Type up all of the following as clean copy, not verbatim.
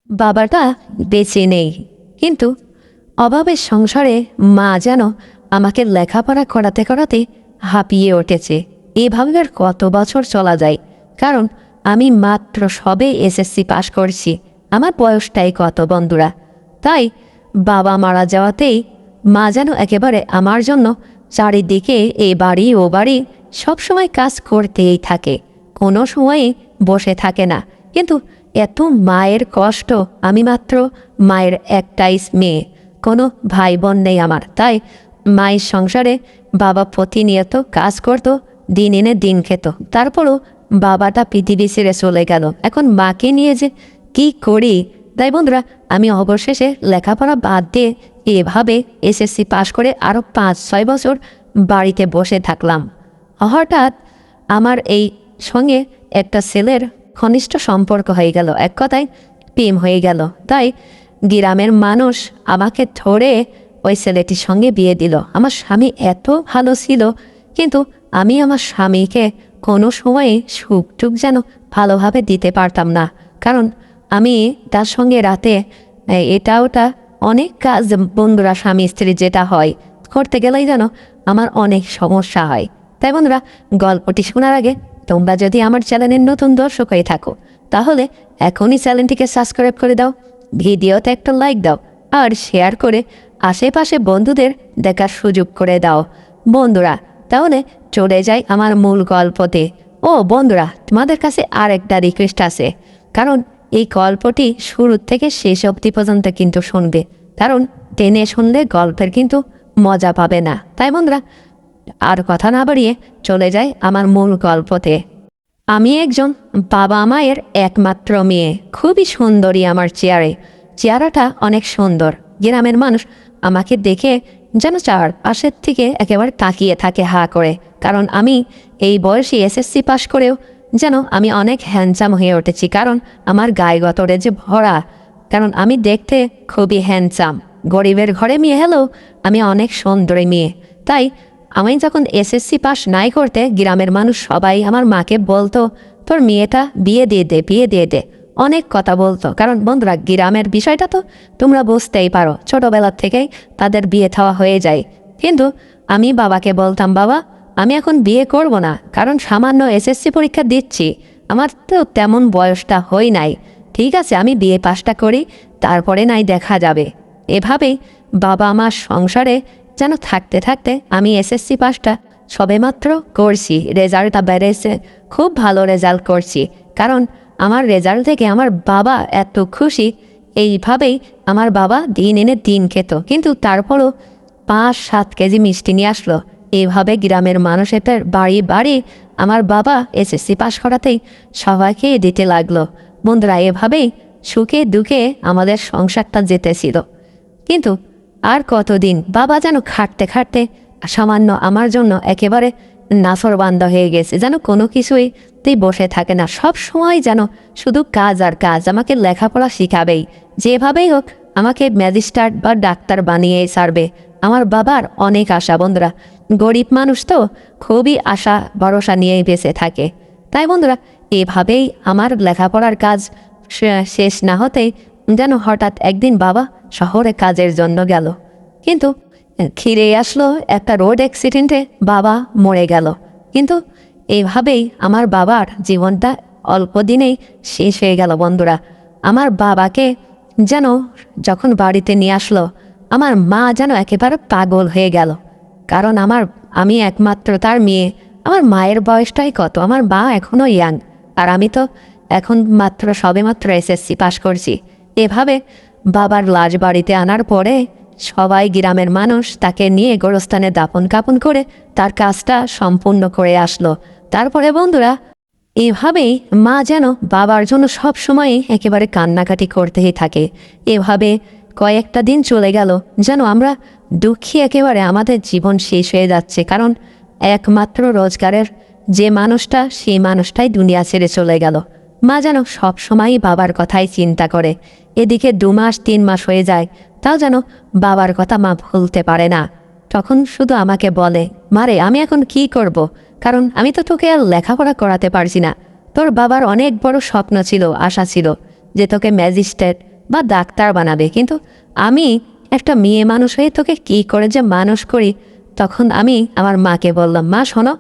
বাবাটা বেঁচে নেই, কিন্তু অভাবের সংসারে মা যেন আমাকে লেখাপড়া করাতে করাতে হাঁপিয়ে উঠেছে। এভাবে আর কত বছর চলা যায়, কারণ আমি মাত্র সবে এসএসসি পাশ করছি। আমার বয়সটাই কত বন্ধুরা। তাই বাবা মারা যাওয়াতেই মা যেন একেবারে আমার জন্য চারিদিকে এ বাড়ি ও বাড়ি সবসময় কাজ করতেই থাকে, কোনো সময়ই বসে থাকে না। কিন্তু এত মায়ের কষ্ট, আমি মাত্র মায়ের একটাই মেয়ে, কোনো ভাই বোন নেই আমার। তাই মায়ের সংসারে বাবা প্রতিনিয়ত কাজ করত, দিন এনে দিন খেত। তারপরও বাবাটা পৃথিবী ছেড়ে চলে গেল। এখন মাকে নিয়ে যে কি করি? তাই বন্ধুরা, আমি অবশেষে লেখাপড়া বাদ দিয়ে এভাবে এসএসসি পাশ করে আরও 5-6 বছর বাড়িতে বসে থাকলাম। হঠাৎ আমার এই সঙ্গে একটা ছেলের ঘনিষ্ঠ সম্পর্ক হয়ে গেল, এক কথায় প্রেম হয়ে গেল। তাই গ্রামের মানুষ আমাকে ধরে ওই ছেলেটির সঙ্গে বিয়ে দিল। আমার স্বামী এত ভালো ছিল, কিন্তু আমি আমার স্বামীকে কোনো সময়ে সুখটুক যেন ভালোভাবে দিতে পারতাম না। কারণ আমি তার সঙ্গে রাতে এটা ওটা অনেক কাজ, বন্ধুরা স্বামী স্ত্রী যেটা হয় করতে গেলেই যেন আমার অনেক সমস্যা হয়। তাই বন্ধুরা, গল্পটি শোনার আগে তোমরা যদি আমার চ্যানেলের নতুন দর্শক হয়ে থাকো, তাহলে এখনই চ্যানেলটিকে সাবস্ক্রাইব করে দাও, ভিডিওতে একটা লাইক দাও, আর শেয়ার করে আশেপাশে বন্ধুদের দেখার সুযোগ করে দাও। বন্ধুরা, তাহলে চলে যাই আমার মূল গল্পতে। ও বন্ধুরা, তোমাদের কাছে আর একটা রিকোয়েস্ট আছে, কারণ এই গল্পটি শুরু থেকে শেষ অবধি পর্যন্ত কিন্তু শুনবে, কারণ টেনে শুনলে গল্পের কিন্তু মজা পাবে না। তাই বন্ধুরা, আর কথা না বাড়িয়ে চলে যাই আমার মূল গল্পতে। আমি একজন বাবা মায়ের একমাত্র মেয়ে, খুবই সুন্দরী আমার চেহারাটা অনেক সুন্দর। গ্রামের মানুষ আমাকে দেখে যেন চারপাশের থেকে একেবারে তাকিয়ে থাকে হা করে, কারণ আমি এই বয়সে এসএসসি পাশ করেও যেন আমি অনেক হ্যান্ডসাম হয়ে উঠেছি, কারণ আমার গায়ে গতরে যে ভরা, কারণ আমি দেখতে খুবই হ্যান্ডসাম। গরিবের ঘরে মেয়ে হলেও আমি অনেক সুন্দরী মেয়ে। তাই আমি যখন এসএসসি পাস নাই করতে, গ্রামের মানুষ সবাই আমার মাকে বলতো, তোর মেয়েটা বিয়ে দিয়ে দে, বিয়ে দিয়ে দে, অনেক কথা বলতো। কারণ বন্ধুরা, গ্রামের বিষয়টা তো তোমরা বুঝতেই পারো, ছোটোবেলার থেকেই তাদের বিয়ে থাওয়া হয়ে যায়। কিন্তু আমি বাবাকে বলতাম, বাবা আমি এখন বিয়ে করব না, কারণ সামান্য এসএসসি পরীক্ষা দিচ্ছি, আমার তো তেমন বয়সটা হই নাই, ঠিক আছে আমি বিয়ে পাসটা করি, তারপরে নাই দেখা যাবে। এভাবেই বাবা আমার সংসারে যেন থাকতে থাকতে আমি এসএসসি পাসটা সবেমাত্র করছি, রেজাল্টটা বেড়েছে, খুব ভালো রেজাল্ট করছি। কারণ আমার রেজাল্ট থেকে আমার বাবা এত খুশি। এইভাবেই আমার বাবা দিন এনে দিন খেত, কিন্তু তারপরও 5-7 কেজি মিষ্টি নিয়ে আসলো। এইভাবে গ্রামের মানুষের বাড়ি বাড়ি আমার বাবা এসএসসি পাস করাতেই সবাইকে দিতে লাগলো। বন্ধুরা, এভাবেই সুখে দুঃখে আমাদের সংসারটা যেতেছিল। কিন্তু আর কতদিন বাবা যেন খাটতে খাটতে সামান্য আমার জন্য একেবারে নাফরবান্দা হয়ে গেছে, যেন কোনো কিছুই তুই বসে থাকে না, সব সময় যেন শুধু কাজ আর কাজ, আমাকে লেখাপড়া শিখাবেই, যেভাবেই হোক আমাকে ম্যাজিস্ট্রেট বা ডাক্তার বানিয়ে ছাড়বে। আমার বাবার অনেক আশা। বন্ধুরা, গরিব মানুষ তো খুবই আশা ভরসা নিয়েই বেঁচে থাকে। তাই বন্ধুরা, এভাবেই আমার লেখাপড়ার কাজ শেষ না হতেই যেন হঠাৎ একদিন বাবা শহরে কাজের জন্য গেল, কিন্তু ফিরে আসলো একটা রোড অ্যাক্সিডেন্টে বাবা মরে গেল। কিন্তু এইভাবেই আমার বাবার জীবনটা অল্প দিনেই শেষ হয়ে গেল। বন্ধুরা, আমার বাবাকে যেন যখন বাড়িতে নিয়ে আসলো, আমার মা যেন একেবারে পাগল হয়ে গেল, কারণ আমি একমাত্র তার মেয়ে। আমার মায়ের বয়সটাই কত, আমার মা এখনও ইয়াং, আর আমি তো এখন সবেমাত্র এসএসসি পাশ করছি। এভাবে বাবার লাশ বাড়িতে আনার পরে সবাই গ্রামের মানুষ তাকে নিয়ে গোরস্থানে দাপন কাপন করে তার কাজটা সম্পূর্ণ করে আসলো। তারপরে বন্ধুরা, এভাবেই মা যেন বাবার জন্য সব সময় একেবারে কান্নাকাটি করতেই থাকে। এভাবে কয়েকটা দিন চলে গেল, যেন আমরা দুঃখী, একেবারে আমাদের জীবন শেষ হয়ে যাচ্ছে। কারণ একমাত্র রোজগারের যে মানুষটা, সেই মানুষটাই দুনিয়া ছেড়ে চলে গেল। মা যেন সব সময়ই বাবার কথাই চিন্তা করে। এদিকে 2 মাস 3 মাস হয়ে যায়, তাও যেন বাবার কথা মা ভুলতে পারে না। তখন শুধু আমাকে বলে, মারে আমি এখন কি করব, কারণ আমি তো তোকে আর লেখাপড়া করাতে পারছি না। তোর বাবার অনেক বড় স্বপ্ন ছিল, আশা ছিল যে তোকে ম্যাজিস্ট্রেট বা ডাক্তার বানাবে, কিন্তু আমি একটা মেয়ে মানুষ হয়ে তোকে কী করে যে মানুষ করি। তখন আমি আমার মাকে বললাম, মা শোনো,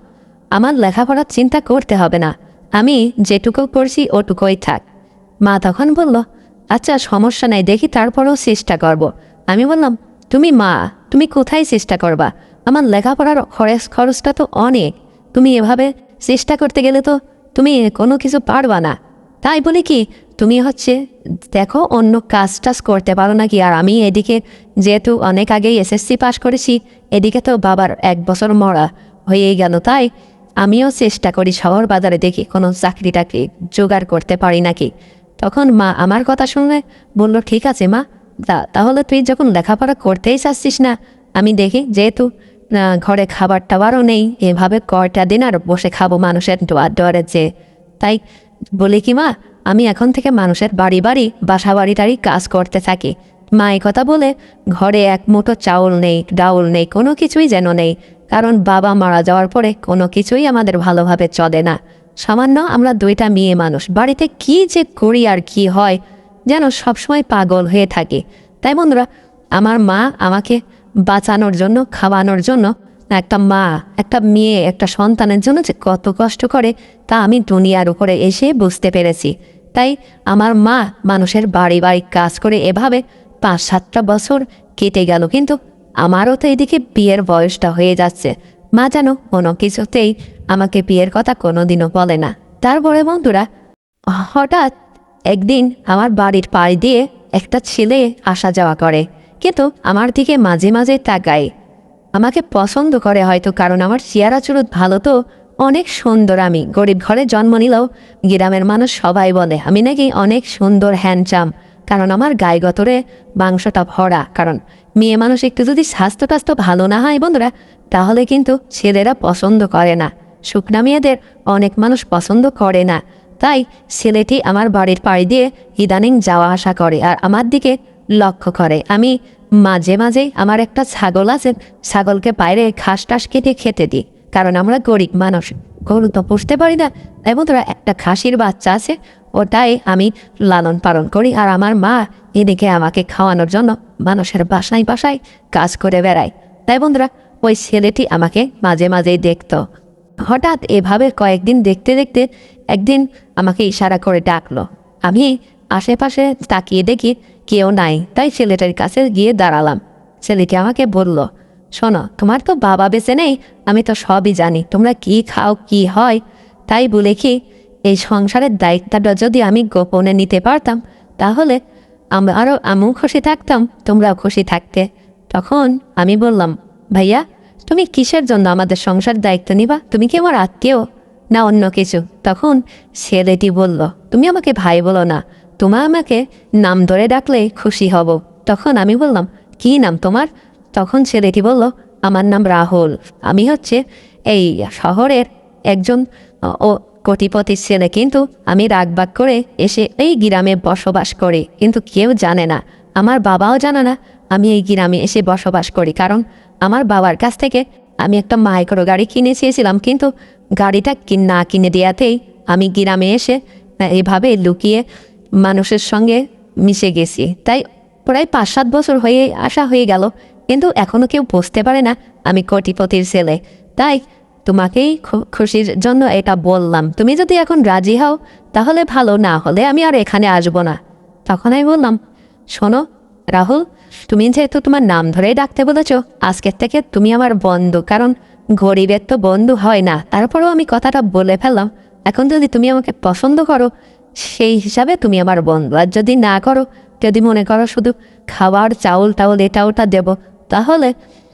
আমার লেখাপড়ার চিন্তা করতে হবে না, আমি যেটুকু করছি ওটুকুই থাক। মা তখন বলল, আচ্ছা সমস্যা নাই, দেখি তারপরেও চেষ্টা করব। আমি বললাম, তুমি মা, তুমি কোথায় চেষ্টা করবা? আমার লেখাপড়ার খরচটা তো অনেক, তুমি এভাবে চেষ্টা করতে গেলে তো তুমি কোনো কিছু পারবা না। তাই বলি কি, তুমি হচ্ছে দেখো অন্য কাজ টাজ করতে পারো নাকি। আর আমি এদিকে যেহেতু অনেক আগেই এসএসসি পাস করেছি, এদিকে তো বাবার 1 বছর মরা হয়েই গেল, তাই আমিও চেষ্টা করি শহর বাজারে দেখি কোনো চাকরি টাকরি জোগাড় করতে পারি নাকি। তখন মা আমার কথা শুনে বলল, ঠিক আছে মা, তাহলে তুই যখন লেখাপড়া করতেই চাচ্ছিস না, আমি দেখি যেহেতু ঘরে খাবার টাবারও নেই, এভাবে কয়টা দিন আর বসে খাবো মানুষের দুয়ারে চেয়ে। তাই বলি কি মা, আমি এখন থেকে মানুষের বাড়ি বাড়ি বাসা বাড়ি টাড়ি কাজ করতে থাকি। মা এই কথা বলে ঘরে এক মুঠো চাউল নেই, ডাউল নেই, কোনো কিছুই যেন নেই, কারণ বাবা মারা যাওয়ার পরে কোনো কিছুই আমাদের ভালোভাবে চলে না। সামান্য আমরা 2টা মেয়ে মানুষ, বাড়িতে কি যে করি আর কি হয় যেন সবসময় পাগল হয়ে থাকি। তাই বন্ধুরা, আমার মা আমাকে বাঁচানোর জন্য, খাওয়ানোর জন্য, একটা মা একটা মেয়ে একটা সন্তানের জন্য যে কত কষ্ট করে তা আমি দুনিয়ার উপরে এসে বুঝতে পেরেছি। তাই আমার মা মানুষের বাড়ি বাড়ি কাজ করে এভাবে 5-7টা বছর কেটে গেল, কিন্তু আমারও তো এদিকে বিয়ের বয়সটা হয়ে যাচ্ছে। মা যেন কোনো কিছুতেই আমাকে বিয়ের কথা কোনোদিনও বলে না। তারপরে বন্ধুরা, হঠাৎ একদিন আমার বাড়ির পাশ দিয়ে একটা ছেলে আসা যাওয়া করে, কিন্তু আমার দিকে মাঝে মাঝে তাকায়। আমাকে পছন্দ করে হয়তো, কারণ আমার চেহারা চুরুত ভালো তো, অনেক সুন্দর। আমি গরিব ঘরে জন্ম নিলেও গ্রামের মানুষ সবাই বলে আমি নাকি অনেক সুন্দর, হ্যান্ডসাম, কারণ আমার গায়ে গতরে মাংসটা ভরা। কারণ মেয়ে মানুষ একটু যদি স্বাস্থ্য টাস্থ্য ভালো না হয় বন্ধুরা, তাহলে কিন্তু ছেলেরা পছন্দ করে না, শুকনা মেয়েদের অনেক মানুষ পছন্দ করে না। তাই ছেলেটি আমার বাড়ির পাড়ি দিয়ে ইদানিং যাওয়া আসা করে আর আমার দিকে লক্ষ্য করে। আমি মাঝে মাঝে আমার একটা ছাগল আছে, ছাগলকে বাইরে ঘাস টাস কেটে খেতে দিই, কারণ আমরা গরিব মানুষ, গরু তো পুষতে পারি না। এবং তোরা একটা খাসির বাচ্চা আছে, ওটাই আমি লালন পালন করি। আর আমার মা এদিকে আমাকে খাওয়ানোর জন্য মানুষের বাসায় বাসায় কাজ করে বেড়ায়। তাই বন্ধুরা, ওই ছেলেটি আমাকে মাঝে মাঝেই দেখতো। হঠাৎ এভাবে কয়েকদিন দেখতে দেখতে একদিন আমাকে ইশারা করে ডাকলো। আমি আশেপাশে তাকিয়ে দেখি কেউ নাই, তাই ছেলেটার কাছে গিয়ে দাঁড়ালাম। ছেলেটি আমাকে বলল, শোনো, তোমার তো বাবা বেঁচে নেই, আমি তো সবই জানি, তোমরা কি খাও কি হয়। তাই বলে কি এই সংসারের দায়িত্বটা যদি আমি গোপনে নিতে পারতাম, তাহলে আমিও খুশি থাকতাম, তোমরাও খুশি থাকতে। তখন আমি বললাম, ভাইয়া তুমি কিসের জন্য আমাদের সংসার দায়িত্ব নিবা? তুমি কি আমার আত্মীয় না অন্য কিছু? তখন ছেলেটি বলল, তুমি আমাকে ভাই বলো না, তোমার আমাকে নাম ধরে ডাকলে খুশি হব। তখন আমি বললাম, কি নাম তোমার? তখন ছেলেটি বলল, আমার নাম রাহুল, আমি হচ্ছে এই শহরের একজন ও কোটিপতির ছেলে, কিন্তু আমি রাগবাগ করে এসে এই গ্রামে বসবাস করি, কিন্তু কেউ জানে না, আমার বাবাও জানে না আমি এই গ্রামে এসে বসবাস করি। কারণ আমার বাবার কাছ থেকে আমি একটা মাইক্রো গাড়ি কিনে চেয়েছিলাম, কিন্তু গাড়িটা না কিনে দেওয়াতেই আমি গ্রামে এসে এইভাবে লুকিয়ে মানুষের সঙ্গে মিশে গেছি। তাই প্রায় 5-7 বছর হয়ে গেল, কিন্তু এখনও কেউ বুঝতে পারে না আমি কোটিপতির ছেলে। তাই তোমাকেই খুশির জন্য এটা বললাম, তুমি যদি এখন রাজি হও তাহলে ভালো, না হলে আমি আর এখানে আসবো না। তখন আমি বললাম, শোনো রাহুল, তুমি যেহেতু তোমার নাম ধরেই ডাকতে বলেছ, আজকের থেকে তুমি আমার বন্ধু, কারণ গরিবের তো বন্ধু হয় না। তারপরেও আমি কথাটা বলে ফেললাম, এখন যদি তুমি আমাকে পছন্দ করো সেই হিসাবে তুমি আমার বন্ধু, আর যদি না করো, যদি মনে করো শুধু খাবার চাউল টাউল এটা ওটা দেবো, তাহলে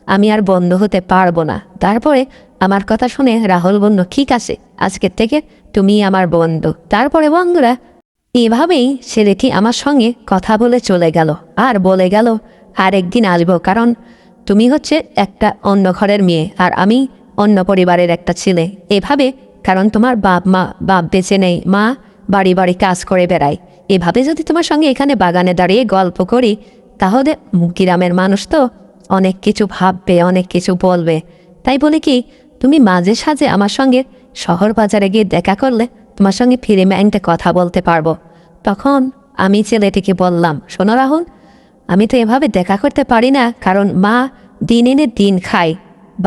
আমি আর বন্ধু হতে পারবো না। তারপরে আমার কথা শুনে রাহুল বলল, ঠিক আছে, আজকের থেকে তুমি আমার বন্ধু। তারপরে বন্ধুরা, এভাবেই ছেলেটি আমার সঙ্গে কথা বলে চলে গেল, আর বলে গেল আর একদিন আসবো, কারণ তুমি হচ্ছে একটা অন্য ঘরের মেয়ে আর আমি অন্য পরিবারের একটা ছেলে। এভাবে, কারণ তোমার বাপ বেঁচে নেই, মা বাড়ি বাড়ি কাজ করে বেড়ায়, এভাবে যদি তোমার সঙ্গে এখানে বাগানে দাঁড়িয়ে গল্প করি, তাহলে গ্রামের মানুষ তো অনেক কিছু ভাববে, অনেক কিছু বলবে। তাই বলে কি, তুমি মাঝে সাঝে আমার সঙ্গে শহর বাজারে গিয়ে দেখা করলে তোমার সঙ্গে ফিরে একটা কথা বলতে পারবো। তখন আমি ছেলেটিকে বললাম, শোনো রাহুল, আমি তো এভাবে দেখা করতে পারি না, কারণ মা দিন এনে দিন খায়,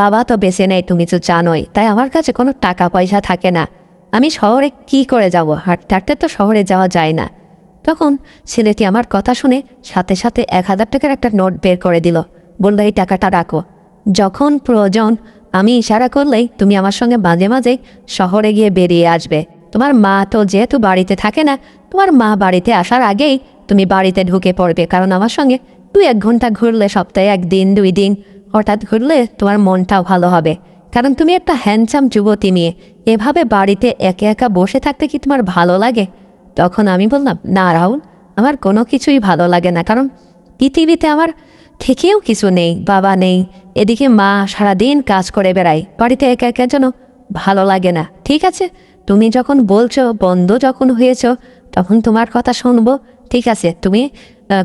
বাবা তো বেঁচে নেই, তুমি তো জানোই, তাই আমার কাছে কোনো টাকা পয়সা থাকে না। আমি শহরে কি করে যাব, হাঁটতে হাঁটতে তো শহরে যাওয়া যায় না। তখন ছেলেটি আমার কথা শুনে সাথে সাথে 1000 টাকার একটা নোট বের করে দিল, বললো এই টাকাটা রাখো, যখন প্রয়োজন আমি ইশারা করলেই তুমি আমার সঙ্গে মাঝে মাঝে শহরে গিয়ে বেরিয়ে আসবে। তোমার মা তো যেহেতু বাড়িতে থাকে না, তোমার মা বাড়িতে আসার আগেই তুমি বাড়িতে ঢুকে পড়বে, কারণ আমার সঙ্গে 2-1 ঘন্টা ঘুরলে, সপ্তাহে 1-2 দিন হঠাৎ ঘুরলে তোমার মনটাও ভালো হবে, কারণ তুমি একটা হ্যান্ডসাম যুবতী মেয়ে, এভাবে বাড়িতে একা একা বসে থাকতে কি তোমার ভালো লাগে? তখন আমি বললাম, না রাহুল, আমার কোনো কিছুই ভালো লাগে না, কারণ পৃথিবীতে আমার থেকেও কিছু নেই, বাবা নেই, এদিকে মা সারাদিন কাজ করে বেড়ায়, বাড়িতে একা একা যেন ভালো লাগে না। ঠিক আছে, তুমি যখন বলছো, বন্ধ যখন হয়েছ, তখন তোমার কথা শুনবো। ঠিক আছে, তুমি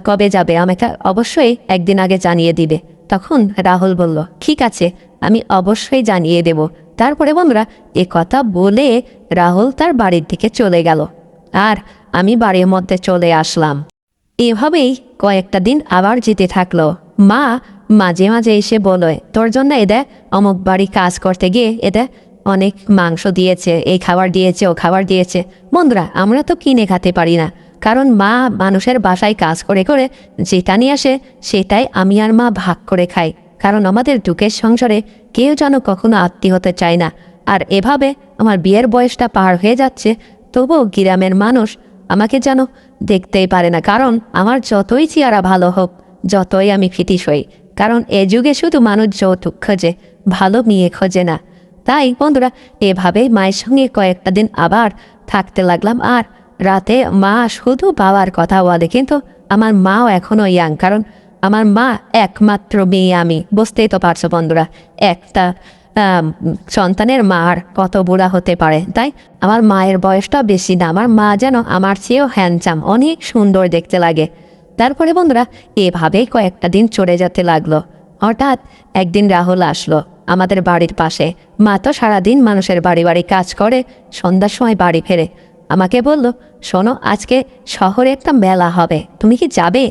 কবে যাবে আমাকে অবশ্যই একদিন আগে জানিয়ে দিবে। তখন রাহুল বলল, ঠিক আছে, আমি অবশ্যই জানিয়ে দেব। তারপরে বন্ধুরা এ কথা বলে রাহুল তার বাড়ির দিকে চলে গেল, আর আমি বাড়ির মধ্যে চলে আসলাম। এভাবেই কয়েকটা দিন আবার যেতে থাকলো। মা মাঝে মাঝে এসে বলে, তোর জন্য এদের অমুক বাড়ি কাজ করতে গিয়ে এদের অনেক মাংস দিয়েছে, এই খাবার দিয়েছে, ও খাবার দিয়েছে। বন্ধুরা আমরা তো কিনে খেতে পারি না, কারণ মা মানুষের বাসায় কাজ করে করে যেটা নিয়ে আসে সেটাই আমি আর মা ভাগ করে খাই, কারণ আমাদের দুঃখের সংসারে কেউ যেন কখনো আত্মীয় হতে চায় না। আর এভাবে আমার বিয়ের বয়সটা পার হয়ে যাচ্ছে, তবুও গ্রামের মানুষ আমাকে যেন দেখতেই পারে না, কারণ আমার যতই চেহারা ভালো হোক, যতই আমি ফিটিস হই, কারণ এ যুগে শুধু মানুষ যৌতুক খোঁজে, ভালো মেয়ে খোঁজে না। তাই বন্ধুরা এভাবেই মায়ের সঙ্গে কয়েকটা দিন আবার থাকতে লাগলাম। আর রাতে মা শুধু বাবার কথা বলে, কিন্তু আমার মাও এখনও ইয়াং, কারণ আমার মা একমাত্র মেয়ে আমি, বুঝতেই তো পারছো বন্ধুরা, একটা সন্তানের মার কত বুড়া হতে পারে। তাই আমার মায়ের বয়সটা বেশি না, আমার মা যেন আমার চেয়েও হ্যান্ডসাম, অনেক সুন্দর দেখতে লাগে। তারপরে বন্ধুরা এভাবেই কয়েকটা দিন চলে যেতে লাগলো। হঠাৎ একদিন রাহুল আসলো আমাদের বাড়ির পাশে। মা তো সারাদিন মানুষের বাড়ি বাড়ি কাজ করে, সন্ধ্যার সময় বাড়ি ফেরে। আমাকে বলল, শোনো, আজকে শহরে একটা মেলা হবে, তুমি কি যাবে?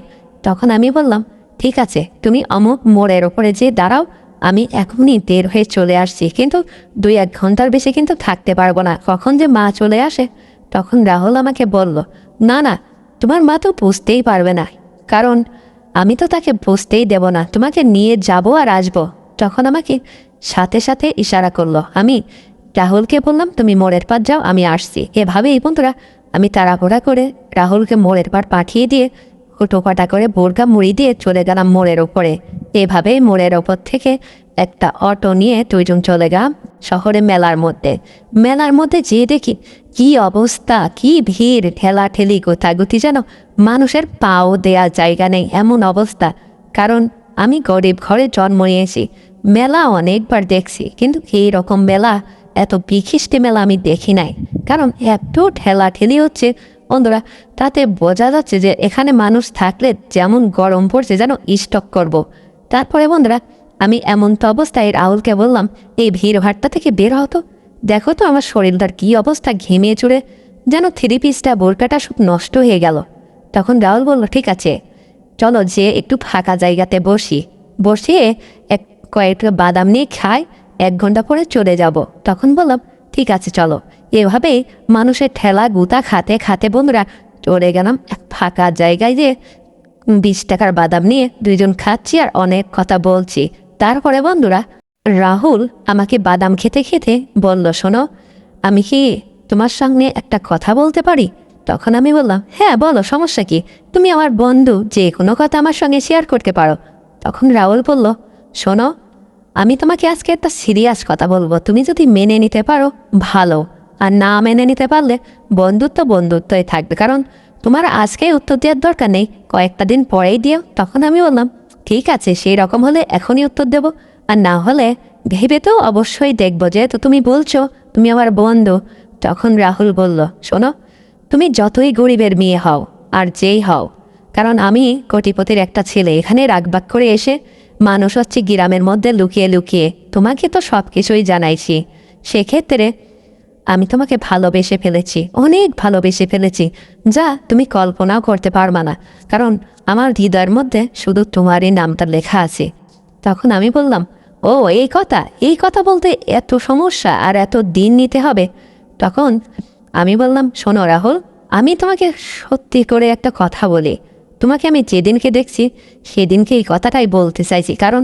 তখন আমি বললাম, ঠিক আছে, তুমি অমুক মোড়ের ওপরে যে দাঁড়াও, আমি এখনই বের হয়ে চলে আসছি, কিন্তু 2-1 ঘন্টার বেশি কিন্তু থাকতে পারবো না, কখন যে মা চলে আসে। তখন রাহুল আমাকে বলল, না না, তোমার মা তো বুঝতেই পারবে না, কারণ আমি তো তাকে বুঝতেই দেব না, তোমাকে নিয়ে যাব আর আসবো। তখন আমাকে সাথে সাথে ইশারা করলো। আমি রাহুলকে বললাম, তুমি মোড়ের পার যাও, আমি আসছি। এভাবেই বন্ধুরা আমি তাড়াহুড়া করে রাহুলকে মোড়ের পার পাঠিয়ে দিয়ে টোপাটা করে বোরকা মুড়ি দিয়ে চলে গেলাম মোড়ের ওপরে। এভাবেই মোড়ের ওপর থেকে একটা অটো নিয়ে 2জন চলে গেলাম শহরে মেলার মধ্যে। মেলার মধ্যে যেয়ে দেখি কি অবস্থা, কি ভিড়, ঠেলাঠেলি, গোথাগুতি, যেন মানুষের পাও দেয়া জায়গা নেই এমন অবস্থা। কারণ আমি গরিব ঘরে জন্ম নিয়েছি, মেলা অনেকবার দেখছি, কিন্তু এই রকম মেলা, এত বিখিষ্টি মেলা আমি দেখি নাই। কারণ এত ঠেলাঠেলি হচ্ছে বন্ধুরা, তাতে বোঝা যাচ্ছে যে এখানে মানুষ থাকলে যেমন গরম পড়ছে যেন স্টক করব। তারপরে বন্ধুরা আমি এমন তো অবস্থায় রাহুলকে বললাম, এই ভিড়ভাট্টা থেকে বের হতো, দেখো তো আমার শরীরটার কি অবস্থা, ঘেমে চুড়ে যেন 3 পিসটা বোরকাটা সব নষ্ট হয়ে গেল। তখন রাহুল বলল, ঠিক আছে, চলো যে একটু ফাঁকা জায়গাতে বসিয়ে কয়েকটা বাদাম নিয়ে খাই, 1 ঘন্টা পরে চলে যাব। তখন বললাম, ঠিক আছে চলো। এভাবেই মানুষের ঠেলা গুতা খাতে খাতে বন্ধুরা চলে গেলাম এক ফাঁকা জায়গায়, যে 20 টাকার বাদাম নিয়ে 2জন খাচ্ছি আর অনেক কথা বলছি। তারপরে বন্ধুরা রাহুল আমাকে বাদাম খেতে খেতে বলল, শোনো, আমি কি তোমার সঙ্গে একটা কথা বলতে পারি? তখন আমি বললাম, হ্যাঁ বলো, সমস্যা কি, তুমি আমার বন্ধু, যে কোনো কথা আমার সঙ্গে শেয়ার করতে পারো। তখন রাহুল বলল, শোনো, আমি তোমাকে আজকে একটা সিরিয়াস কথা বলবো, তুমি যদি মেনে নিতে পারো ভালো, আর না মেনে নিতে পারলে বন্ধুত্বই থাকবে, কারণ তোমার আজকে উত্তর দেওয়ার দরকার নেই, কয়েকটা দিন পরেই দিও। তখন আমি বললাম, ঠিক আছে, সেই রকম হলে এখনই উত্তর দেব, আর না হলে ভেবে তো অবশ্যই দেখবো, যেহেতু তুমি বলছো তুমি আমার বন্ধু। তখন রাহুল বলল, শোনো, তুমি যতই গরিবের মেয়ে হও আর যেই হও, কারণ আমি কোটিপতির একটা ছেলে, এখানে রাগবাগ করে এসে মানুষ হচ্ছে গ্রামের মধ্যে লুকিয়ে লুকিয়ে, তোমাকে তো সব কিছুই জানাইছি, সেক্ষেত্রে আমি তোমাকে ভালোবেসে ফেলেছি, অনেক ভালোবেসে ফেলেছি, যা তুমি কল্পনাও করতে পারবা না। কারণ আমার হৃদয়ের মধ্যে শুধু তোমারই নামটা লেখা আছে। তখন আমি বললাম, ও এই কথা বলতে এত সমস্যা আর এত দিন নিতে হবে? তখন আমি বললাম, শোনো রাহুল, আমি তোমাকে সত্যি করে একটা কথা বলি। তোমাকে আমি যেদিনকে দেখছি সেদিনকে এই কথাটাই বলতে চাইছি। কারণ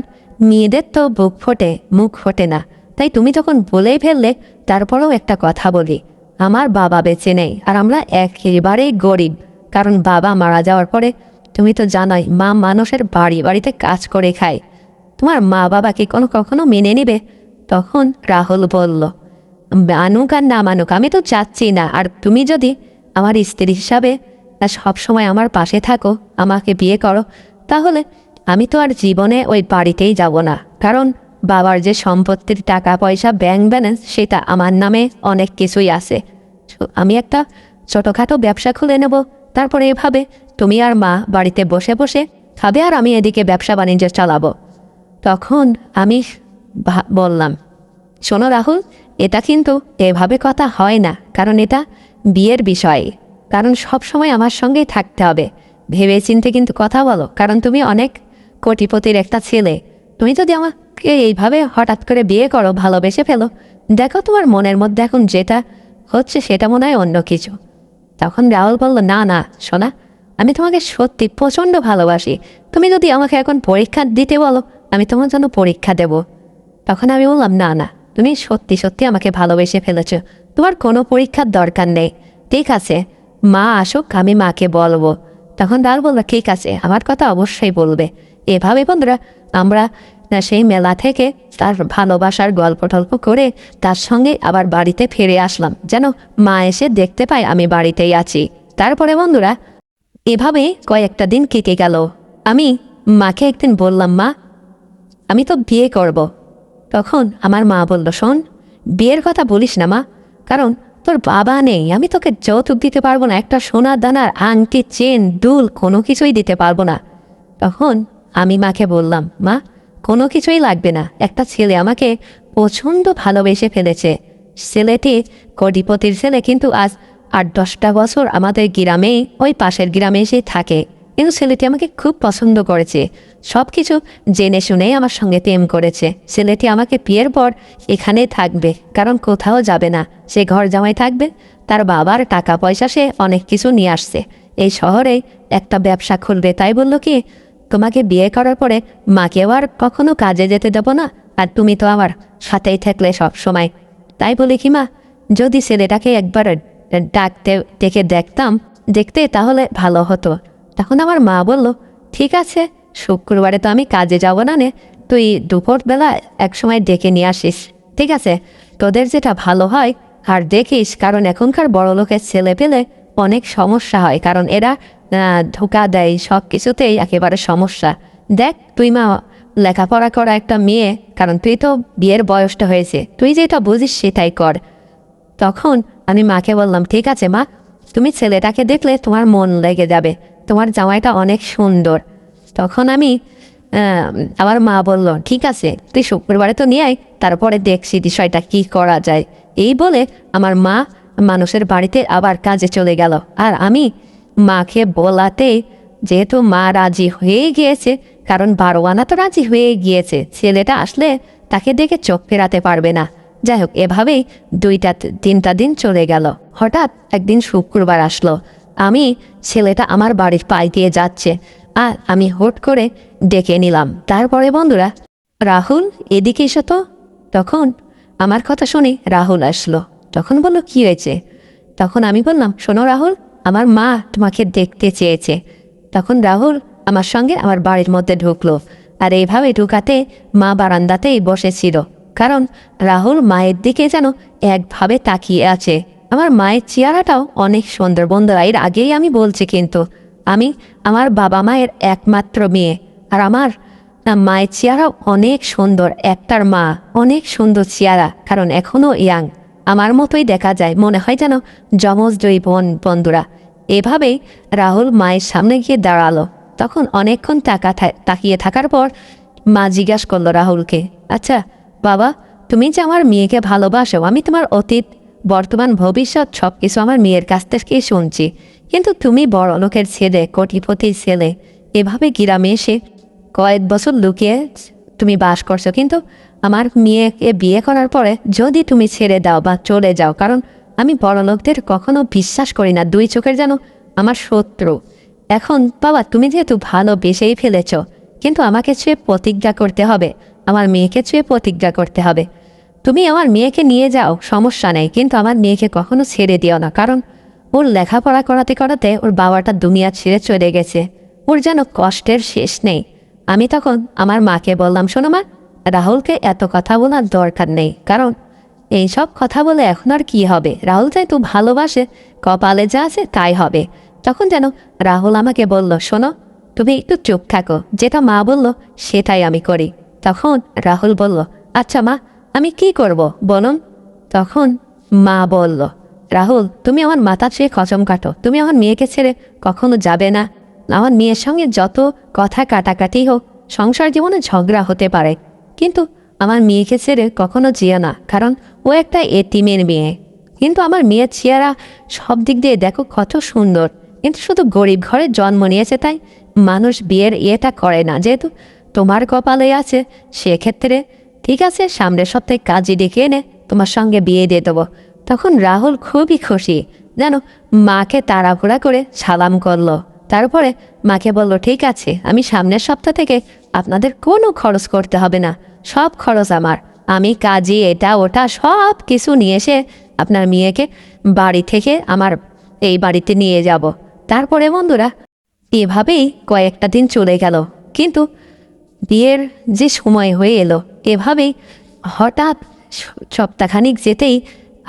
মেয়েদের তো বুক ফোটে, মুখ ফোটে না। তাই তুমি যখন বলেই ফেললে, তারপরেও একটা কথা বলি। আমার বাবা বেঁচে নেই, আর আমরা একেবারেই গরিব। কারণ বাবা মারা যাওয়ার পরে তুমি তো জানোই, মা মানুষের বাড়ি বাড়িতে কাজ করে খায়। তোমার মা বাবা কি কখনো মেনে নেবে? তখন রাহুল বলল, মানুক আর না মানুক আমি তো চাচ্ছি না। আর তুমি যদি আমার স্ত্রী হিসাবে সবসময় আমার পাশে থাকো, আমাকে বিয়ে করো, তাহলে আমি তো আর জীবনে ওই বাড়িতেই যাব না। কারণ বাবার যে সম্পত্তির টাকা পয়সা ব্যাংক ব্যালেন্স, সেটা আমার নামে অনেক কিছুই আছে। আমি একটা ছোটোখাটো ব্যবসা খুলে নেব। তারপরে এভাবে তুমি আর মা বাড়িতে বসে বসে খাবে, আর আমি এদিকে ব্যবসা বাণিজ্য চালাবো। তখন আমি বললাম, শোনো রাহুল, এটা কিন্তু এভাবে কথা হয় না। কারণ এটা বিয়ের বিষয়। কারণ সব সময় আমার সঙ্গেই থাকতে হবে। ভেবে চিন্তে কিন্তু কথা বলো। কারণ তুমি অনেক কোটিপতির একটা ছেলে। তুমি যদি আমাকে এইভাবে হঠাৎ করে বিয়ে করো, ভালোবেসে ফেলো, দেখো তোমার মনের মধ্যে এখন যেটা হচ্ছে সেটা মনে হয় অন্য কিছু। তখন রাহুল বলল, না না সোনা, আমি তোমাকে সত্যি প্রচণ্ড ভালোবাসি। তুমি যদি আমাকে এখন পরীক্ষা দিতে বলো, আমি তোমার জন্য পরীক্ষা দেব। তখন আমি বললাম, না না, তুমি সত্যি সত্যি আমাকে ভালোবেসে ফেলেছ, তোমার কোনো পরীক্ষার দরকার নেই। ঠিক আছে, মা আসুক, আমি মাকে বলবো। তখন রাহুল বলল, ঠিক আছে, আমার কথা অবশ্যই বলবে। এভাবে বন্ধুরা আমরা সেই মেলা থেকে তার ভালোবাসার গল্প টল্প করে তার সঙ্গে আবার বাড়িতে ফিরে আসলাম, যেন মা এসে দেখতে পায় আমি বাড়িতেই আছি। তারপরে বন্ধুরা এভাবে কয়েকটা দিন কেটে গেল। আমি মাকে একদিন বললাম, মা আমি তো বিয়ে করব। তখন আমার মা বলল, শোন, বিয়ের কথা বলিস না মা, কারণ তোর বাবা নেই। আমি তোকে যৌতুক দিতে পারবো না, একটা সোনার দানার আংটি, চেন, দুল কোনো কিছুই দিতে পারবো না। তখন আমি মাকে বললাম, মা কোনো কিছুই লাগবে না, একটা ছেলে আমাকে প্রচণ্ড ভালোবেসে ফেলেছে। ছেলেটি কোটিপতির ছেলে, কিন্তু আজ 8-10টা বছর আমাদের গ্রামে, ওই পাশের গ্রামে এসে থাকে। কিন্তু ছেলেটি আমাকে খুব পছন্দ করেছে, সব কিছু জেনে শুনেই আমার সঙ্গে প্রেম করেছে। ছেলেটি আমাকে বিয়ের পর এখানেই থাকবে, কারণ কোথাও যাবে না, সে ঘর জামাই থাকবে। তার বাবার টাকা পয়সা সে অনেক কিছু নিয়ে আসছে, এই শহরেই একটা ব্যবসা খুলবে। তাই বলল কি, তোমাকে বিয়ে করার পরে মাকেও আর কখনো কাজে যেতে দেবো না, আর তুমি তো আমার সাথেই থাকলে সব সময়। তাই বলি কি মা, যদি ছেলেটাকে একবার ডেকে দেখতে তাহলে ভালো হতো। তখন আমার মা বলল, ঠিক আছে, শুক্রবারে তো আমি কাজে যাব না নে, তুই দুপুরবেলা একসময় ডেকে নিয়ে আসিস। ঠিক আছে, তোদের যেটা ভালো হয় আর দেখিস। কারণ এখনকার বড় লোকের ছেলে পেলে অনেক সমস্যা হয়, কারণ এরা ধোকা দেয় সব কিছুতেই, একেবারে সমস্যা। দেখ তুই মা লেখাপড়া করা একটা মেয়ে, কারণ তুই তো বিয়ের বয়সটা হয়েছে, তুই যেটা বুঝিস সেটাই কর। তখন আমি মাকে বললাম, ঠিক আছে মা, তুমি ছেলেটাকে দেখলে তোমার মন লেগে যাবে, তোমার জামাইটা অনেক সুন্দর। তখন আমি আমার মা বলল, ঠিক আছে, তুই শুক্রবারে তো নিয়ে আয়, তারপরে দেখছি বিষয়টা কি করা যায়। এই বলে আমার মা মানুষের বাড়িতে আবার কাজে চলে গেল। আর আমি মাকে বলাতে, যেহেতু মা রাজি হয়ে গিয়েছে, কারণ 12 আনা তো রাজি হয়ে গিয়েছে, ছেলেটা আসলে তাকে দেখে চোখ ফেরাতে পারবে না। যাই হোক, এভাবেই 2-3টা দিন চলে গেল। হঠাৎ একদিন শুক্রবার আসলো, আমি ছেলেটা আমার বাড়ির পাশ দিয়ে যাচ্ছে, আর আমি হুট করে ডেকে নিলাম। তারপরে বন্ধুরা, রাহুল এদিকে এসো তো। তখন আমার কথা শুনে রাহুল আসলো। তখন বলল, কি হয়েছে? তখন আমি বললাম, শোনো রাহুল, আমার মা তোমাকে দেখতে চেয়েছে। তখন রাহুল আমার সঙ্গে আমার বাড়ির মধ্যে ঢুকলো, আর এইভাবে ঢুকাতে মা বারান্দাতেই বসেছিল। কারণ রাহুল মায়ের দিকে যেন একভাবে তাকিয়ে আছে। আমার মায়ের চেহারাটাও অনেক সুন্দর। বন্ধুরা, এর আগেই আমি বলছি, কিন্তু আমি আমার বাবা মায়ের একমাত্র মেয়ে, আর আমার মায়ের চেহারাও অনেক সুন্দর। একটার মা অনেক সুন্দর চেহারা, কারণ এখনও ইয়াং, আমার মতোই দেখা যায়, মনে হয় যেন যমজ দুই বোন। বন্ধুরা, এভাবেই রাহুল মায়ের সামনে গিয়ে দাঁড়ালো। তখন অনেকক্ষণ তাকিয়ে থাকার পর মা জিজ্ঞাসা করলো রাহুলকে, আচ্ছা বাবা, তুমি যে আমার মেয়েকে ভালোবাসো, আমি তোমার অতীত বর্তমান ভবিষ্যৎ সব কিছু আমার মেয়ের কাছ থেকেই শুনছি। কিন্তু তুমি বড় লোকের ছেলে, কোটিপতির ছেলে, এভাবে গ্রামে এসে কয়েক বছর লুকিয়ে তুমি বাস করছো। কিন্তু আমার মেয়েকে বিয়ে করার পরে যদি তুমি ছেড়ে দাও বা চলে যাও, কারণ আমি বড় লোকদের কখনো বিশ্বাস করি না, দুই চোখের যেন আমার শত্রু। এখন বাবা, তুমি যেহেতু ভালোবেসেই ফেলেছ, কিন্তু আমাকে ছুঁয়ে প্রতিজ্ঞা করতে হবে, আমার মেয়েকে ছুঁয়ে প্রতিজ্ঞা করতে হবে। তুমি আমার মেয়েকে নিয়ে যাও, সমস্যা নেই, কিন্তু আমার মেয়েকে কখনো ছেড়ে দিও না, কারণ ওর লেখাপড়া করাতে করাতে ওর বাবাটা দুনিয়া ছেড়ে চলে গেছে, ওর যেন কষ্টের শেষ নেই। আমি তখন আমার মাকে বললাম, শোনো মা, রাহুলকে এত কথা বলার দরকার নেই, কারণ এইসব কথা বলে এখন আর কি হবে, রাহুল যেহেতু ভালোবাসে, কপালে যা আছে তাই হবে। তখন যেন রাহুল আমাকে বলল, শোনো, তুমি একটু চুপ থাকো, যেটা মা বলল সেটাই আমি করি। তখন রাহুল বলল, আচ্ছা মা, আমি কি করব বলুন? তখন মা বলল, রাহুল, তুমি আমার মাথা ছুঁয়ে কসম কাটো, তুমি আমার মেয়েকে ছেড়ে কখনো যাবে না। আমার মেয়ের সঙ্গে যত কথা কাটাকাটি হোক, সংসার জীবনে ঝগড়া হতে পারে, কিন্তু আমার মেয়েকে ছেড়ে কখনো যেও না, কারণ ও একটা এতিমের মেয়ে। কিন্তু আমার মেয়ের চেহারা সব দিক দিয়ে দেখো কত সুন্দর, কিন্তু শুধু গরিব ঘরে জন্ম নিয়েছে তাই মানুষ বিয়ের ইয়েটা করে না। যেহেতু তোমার কপালে আছে, সেক্ষেত্রে ঠিক আছে, সামনের সপ্তাহে কাজে ডেকে এনে তোমার সঙ্গে বিয়ে দিয়ে দেবো। তখন রাহুল খুবই খুশি, যেন মাকে তাড়াহুড়া করে সালাম করলো। তারপরে মাকে বলল, ঠিক আছে, আমি সামনের সপ্তাহ থেকে আপনাদের কোনো খরচ করতে হবে না, সব খরচ আমার, আমি কাজে এটা ওটা সব কিছু নিয়ে এসে আপনার মেয়েকে বাড়ি থেকে আমার এই বাড়িতে নিয়ে যাব। তারপরে বন্ধুরা, এভাবেই কয়েকটা দিন চলে গেল, কিন্তু বিয়ের যে সময় হয়ে এলো, এভাবেই হঠাৎ সপ্তাহখানিক যেতেই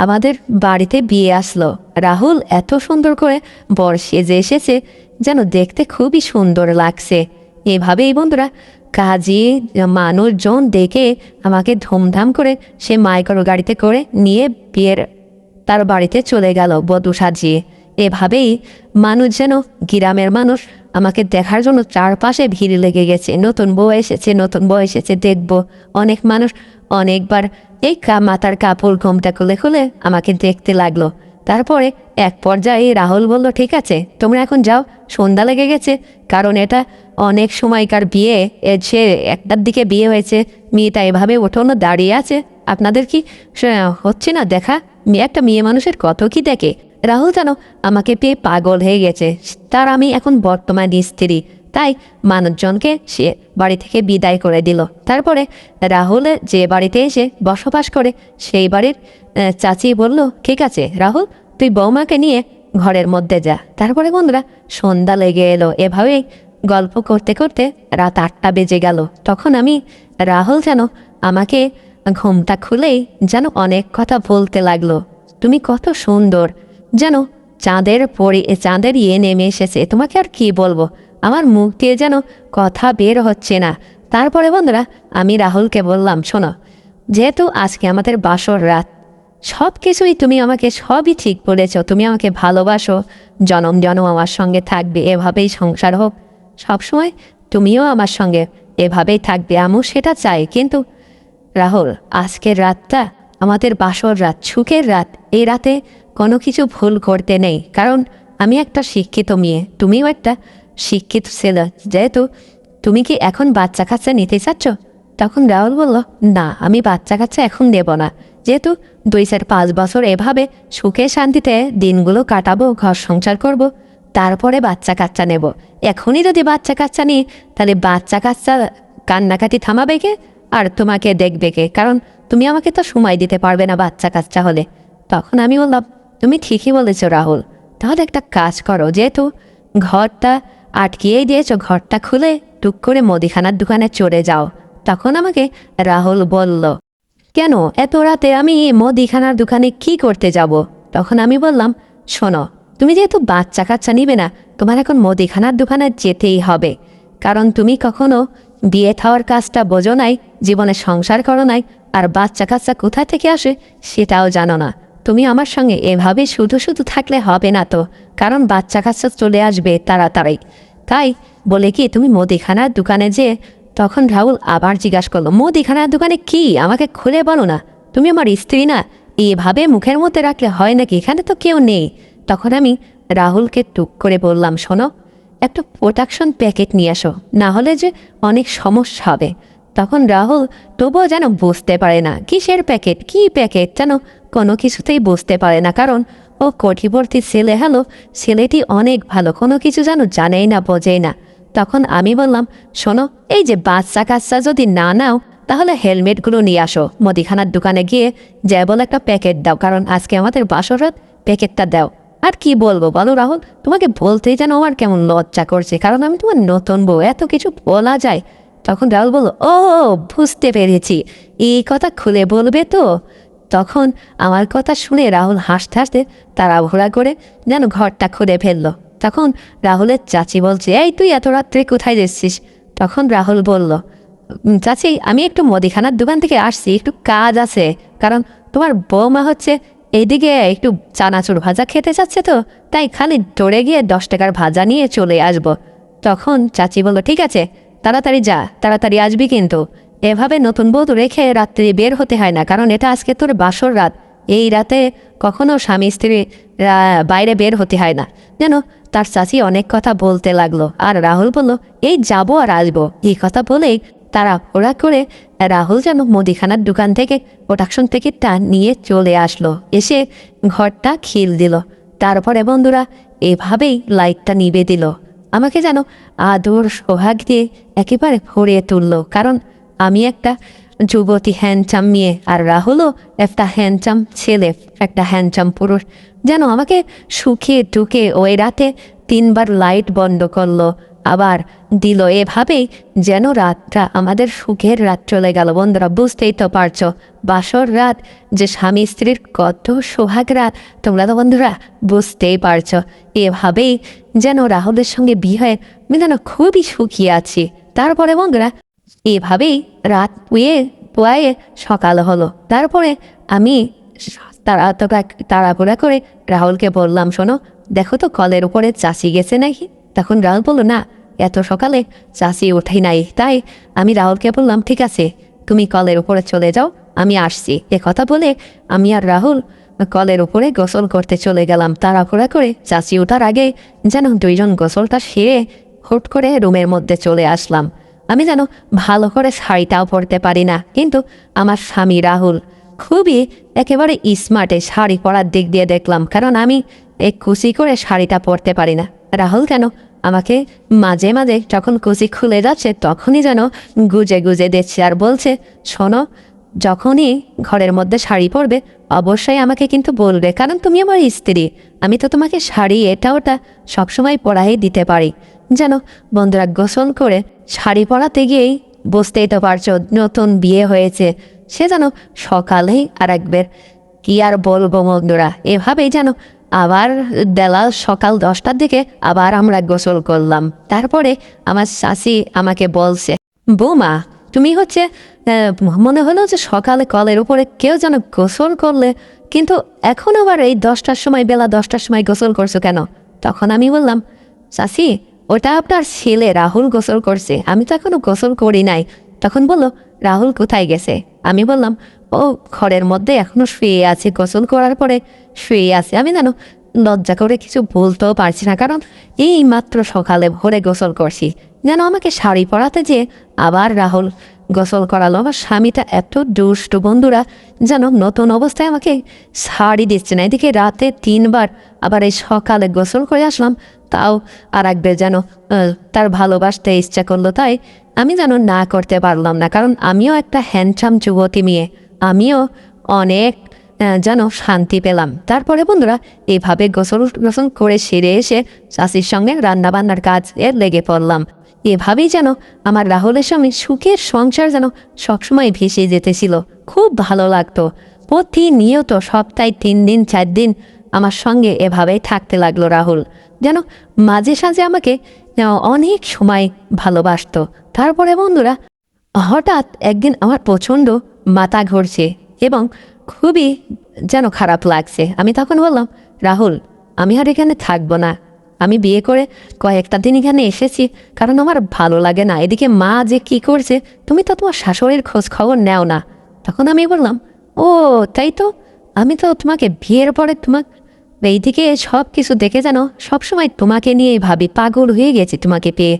আমাদের বাড়িতে বিয়ে আসলো। রাহুল এত সুন্দর করে বর সেজে এসেছে, যেন দেখতে খুবই সুন্দর লাগছে। এভাবেই বন্ধুরা, কাজে মানুষজন দেখে আমাকে ধুমধাম করে সে মাইক্রো গাড়িতে করে নিয়ে বিয়ের তার বাড়িতে চলে গেল বধূ সাজিয়ে। এভাবেই মানুষ যেন, গ্রামের মানুষ আমাকে দেখার জন্য চারপাশে ভিড় লেগে গেছে, নতুন বউ এসেছে, নতুন বউ এসেছে দেখব। অনেক মানুষ অনেকবার এই মাথার কাপড় ঘোমটা খুলে খুলে আমাকে দেখতে লাগলো। তারপরে এক পর্যায়ে রাহুল বলল, ঠিক আছে, তোমরা এখন যাও, সন্ধ্যা লেগে গেছে, কারণ এটা অনেক সময়কার বিয়ে, সে একটার দিকে বিয়ে হয়েছে, মেয়েটা এভাবে উঠোনো দাঁড়িয়ে আছে, আপনাদের কি হচ্ছে না দেখা? একটা মেয়ে মানুষের কত কি দেখে। রাহুল যেন আমাকে পেয়ে পাগল হয়ে গেছে, তার আমি এখন বর্তমান স্ত্রী, তাই মানুষজনকে সে বাড়ি থেকে বিদায় করে দিল। তারপরে রাহুল যে বাড়িতে এসে বসবাস করে, সেই বাড়ির চাচি বলল, ঠিক আছে রাহুল, তুই বৌমাকে নিয়ে ঘরের মধ্যে যা। তারপরে বন্ধুরা, সন্ধ্যা লেগে এলো। এভাবেই গল্প করতে করতে রাত 8টা বেজে গেল। তখন আমি রাহুল যেন আমাকে ঘুমটা খুলেই যেন অনেক কথা বলতে লাগলো, তুমি কত সুন্দর, যেন চাঁদের ইয়ে নেমে এসেছে, তোমাকে আর কি বলবো, আমার মুখ দিয়ে যেন কথা বের হচ্ছে না। তারপরে বন্ধুরা, আমি রাহুলকে বললাম, শোনো, যেহেতু আজকে আমাদের বাসর রাত, সব কিছুই তুমি আমাকে সবই ঠিক বলেছ, তুমি আমাকে ভালোবাসো, জনম জনম আমার সঙ্গে থাকবে, এভাবেই সংসার হোক, সবসময় তুমিও আমার সঙ্গে এভাবেই থাকবে, আমিও সেটা চাই। কিন্তু রাহুল, আজকের রাতটা আমাদের বাসর রাত, সুখের রাত, এই রাতে কোনো কিছু ভুল করতে নেই, কারণ আমি একটা শিক্ষিত মেয়ে, তুমিও একটা শিক্ষিত ছেলে, যেহেতু তুমি কি এখন বাচ্চা কাচ্চা নিতে চাচ্ছ? তখন রাহুল বলল, না, আমি বাচ্চা কাচ্চা এখন দেব না, যেহেতু 2-4-5 বছর এভাবে সুখে শান্তিতে দিনগুলো কাটাবো, ঘর সংসার করব, তারপরে বাচ্চা কাচ্চা নেব। এখনই যদি বাচ্চা কাচ্চা নিই, তাহলে বাচ্চা কাচ্চা কান্নাকাটি থামাবে কে আর তোমাকে দেখবে কে? কারণ তুমি আমাকে তো সময় দিতে পারবে না বাচ্চা কাচ্চা হলে। তখন আমি বললাম, তুমি ঠিকই বলেছ রাহুল, তাহলে একটা কাজ করো, যেহেতু ঘরটা আটকিয়েই দিয়েছ, ঘরটা খুলে টুক করে মুদিখানার দোকানে চড়ে যাও। তখন আমাকে রাহুল বলল, কেন এত রাতে আমি মুদিখানার দোকানে কি করতে যাব? তখন আমি বললাম, শোনো, তুমি যেহেতু বাচ্চা কাচ্চা নিবে না, তোমার এখন মুদিখানার দোকানে যেতেই হবে, কারণ তুমি কখনো বিয়ে থাওয়ার কাজটা বোঝো নাই, জীবনে সংসার করো নাই, আর বাচ্চা কাচ্চা কোথা থেকে আসে সেটাও জানো না। তুমি আমার সঙ্গে এভাবে শুধু শুধু থাকলে হবে না তো, কারণ বাচ্চা কাচ্চা চলে আসবে তাড়াতাড়ি। তাই বলে কি তুমি মুদিখানার দোকানে যেয়ে, তখন রাহুল আবার জিজ্ঞাসা করলো, মুদিখানার দোকানে কি, আমাকে খুলে বলো না, তুমি আমার স্ত্রী না, এভাবে মুখের মধ্যে রাখলে হয় নাকি, এখানে তো কেউ নেই। তখন আমি রাহুলকে টুক করে বললাম, শোনো, একটা প্রোটেকশন প্যাকেট নিয়ে আসো, না হলে যে অনেক সমস্যা হবে। তখন রাহুল তবুও যেন বুঝতে পারে না কিসের প্যাকেট, কি প্যাকেট, যেন কোনো কিছুতেই বুঝতে পারে না, কারণ ও কোটিপতি ছেলে, হলো ছেলেটি অনেক ভালো, কোনো কিছু যেন জানেই না, বোঝেই না। তখন আমি বললাম, শোনো, এই যে বাচ্চা কাচ্চা যদি না নাও, তাহলে হেলমেটগুলো নিয়ে আসো, মুদিখানার দোকানে গিয়ে যা বলে একটা প্যাকেট দাও, কারণ আজকে আমাদের বাসরাত, প্যাকেটটা দাও। আর কি বলবো বলো রাহুল, তোমাকে বলতেই যেন আমার কেমন লজ্জা করছে, কারণ আমি তোমার নতুন বউ, এত কিছু বলা যায়? তখন রাহুল বলল, ও বুঝতে পেরেছি, এই কথা খুলে বলবে তো? তখন আমার কথা শুনে রাহুল হাসতে হাসতে তাড়াহুড়া করে যেন ঘরটা খুলে ফেললো। তখন রাহুলের চাচি বলছে, এই তুই এত রাত্রে কোথায় যাচ্ছিস? তখন রাহুল বলল, চাচি, আমি একটু মুদিখানার দোকান থেকে আসছি, একটু কাজ আছে, কারণ তোমার বৌমা হচ্ছে এইদিকে একটু চানাচুর ভাজা খেতে চাচ্ছে, তো তাই খালি দৌড়ে গিয়ে 10 টাকার ভাজা নিয়ে চলে আসব। তখন চাচি বলল, ঠিক আছে, তাড়াতাড়ি যা, তাড়াতাড়ি আসবি কিন্তু। এভাবে নতুন বধূ রেখে রাত্রি বের হতে হয় না, কারণ এটা আজকে তোর বাসর রাত, এই রাতে কখনো স্বামী স্ত্রী বাইরে বের হতে হয় না। যেন তার চাচি অনেক কথা বলতে লাগলো, আর রাহুল বলল, এই যাবো আর আসবো। এই কথা বলেই তারা ওরা করে রাহুল যেন মুদিখানার দোকান থেকে প্রোটেকশন প্যাকেটটা নিয়ে চলে আসলো, এসে ঘরটা খিল দিল। তারপরে বন্ধুরা এভাবেই লাইটটা নিভে দিল, আমাকে যেন আদর সোহাগ দিয়ে একেবারে ভরিয়ে তুলল, কারণ আমি একটা যুবতী হ্যান্ডসাম মেয়ে, আর রাহুলও একটা হ্যান্ডসাম ছেলে, একটা হ্যান্ডসাম পুরুষ। যেন আমাকে সুখে টুকে ওই রাতে 3বার লাইট বন্ধ করলো, আবার দিল, এভাবেই যেন রাতটা আমাদের সুখের রাত চলে গেল। বন্ধুরা বুঝতেই তো পারছো, বাসর রাত যে স্বামী স্ত্রীর কত সোহাগ রাত, তোমরা তো বন্ধুরা বুঝতেই পারছো। এভাবেই যেন রাহুলের সঙ্গে বিয়ে হয়ে আমি যেন খুবই সুখী আছি। তারপরে বন্ধুরা এভাবেই রাত পুয়ে সকাল হলো। তারপরে আমি তাড়াহুড়া করে রাহুলকে বললাম, শোনো, দেখো তো কলের উপরে চাষি গেছে নাকি? তখন রাহুল বলল, না, এত সকালে চাষি ওঠেই নাই। তাই আমি রাহুলকে বললাম, ঠিক আছে, তুমি কলের উপরে চলে যাও, আমি আসছি। কথা বলে আমি আর রাহুল কলের উপরে গোসল করতে চলে গেলাম। তাড়াহুড়া করে চাষি ওঠার আগে যেন দুইজন গোসলটা সেরে হুট করে রুমের মধ্যে চলে আসলাম। আমি যেন ভালো করে শাড়িটাও পরতে পারি না, কিন্তু আমার স্বামী রাহুল খুবই একেবারে স্মার্টে শাড়ি পরার দিক দিয়ে দেখলাম, কারণ আমি এক কুচি করে শাড়িটা পরতে পারি না। রাহুল কেন আমাকে মাঝে মাঝে যখন কুচি খুলে যাচ্ছে তখনই যেন গুজে গুজে দিচ্ছে, আর বলছে, শোনো, যখনই ঘরের মধ্যে শাড়ি পরবে অবশ্যই আমাকে কিন্তু বলবে, কারণ তুমি আমার স্ত্রী, আমি তো তোমাকে শাড়ি এটা ওটা সবসময় পরাই দিতে পারি। যেন বন্ধুরা গোসল করে শাড়ি পরাতে গিয়েই বুঝতেই তো পারছো, নতুন বিয়ে হয়েছে, সে যেন সকালেই আর একবার, কি আর বলবো বন্ধুরা, এভাবেই যেন আবার বেলা সকাল 10টার দিকে আবার আমরা গোসল করলাম। তারপরে আমার শাশি আমাকে বলছে, বৌমা, তুমি হচ্ছে মনে হলো যে সকালে কলের উপরে কেউ যেন গোসল করলে, কিন্তু এখন আবার এই 10টার সময়, বেলা 10টার সময় গোসল করছো কেন? তখন আমি বললাম, শাশি, ওটা আপনার ছেলে রাহুল গোসল করছে, আমি তো এখনো গোসল করি নাই। তখন বলল, রাহুল কোথায় গেছে? আমি বললাম, ও ঘরের মধ্যে এখনো শুয়ে আছে, গোসল করার পরে শুয়ে আছে। আমি জানো লজ্জা করে কিছু বলতেও পারছি না, কারণ এই মাত্র সকালে ভোরে গোসল করছি। যেন আমাকে শাড়ি পরাতে যেয়ে আবার রাহুল গোসল করালো। আমার স্বামীটা এত দুষ্ট বন্ধুরা, যেন নতুন অবস্থায় আমাকে শাড়ি দিচ্ছে না, এদিকে রাতে 3বার, আবার এই সকালে গোসল করে আসলাম, তাও আর একবার যেন তার ভালোবাসতে ইচ্ছা করলো, তাই আমি যেন না করতে পারলাম না, কারণ আমিও একটা হ্যান্ডসাম যুবতী মেয়ে, আমিও অনেক যেন শান্তি পেলাম। তারপরে বন্ধুরা এইভাবে গোসল গোসল করে সেরে এসে চাষির সঙ্গে রান্নাবান্নার কাজ লেগে পড়লাম। এভাবেই যেন আমার রাহুলের সঙ্গে সুখের সংসার যেন সবসময় ভেসে যেতেছিল, খুব ভালো লাগতো। প্রতিনিয়ত সপ্তাহে 3 দিন 4 দিন আমার সঙ্গে এভাবেই থাকতে লাগলো রাহুল, যেন মাঝে সাঝে আমাকে অনেক সময় ভালোবাসতো। তারপরে বন্ধুরা হঠাৎ একদিন আমার প্রচণ্ড মাথা ঘুরছে এবং খুবই যেন খারাপ লাগছে। আমি তখন বললাম, রাহুল, আমি আর এখানে থাকবো না, আমি বিয়ে করে কয়েকটা দিন এখানে এসেছি, কারণ আমার ভালো লাগে না। এদিকে মা যে কি করছে, তুমি তো তোমার শাশুড়ির খোঁজ খবর নেও না। তখন আমি বললাম, ও তাই তো, আমি তো তোমাকে বিয়ের পরে এইদিকে সব কিছু দেখে যেন সবসময় তোমাকে নিয়ে ভাবি, পাগল হয়ে গেছি তোমাকে পেয়ে।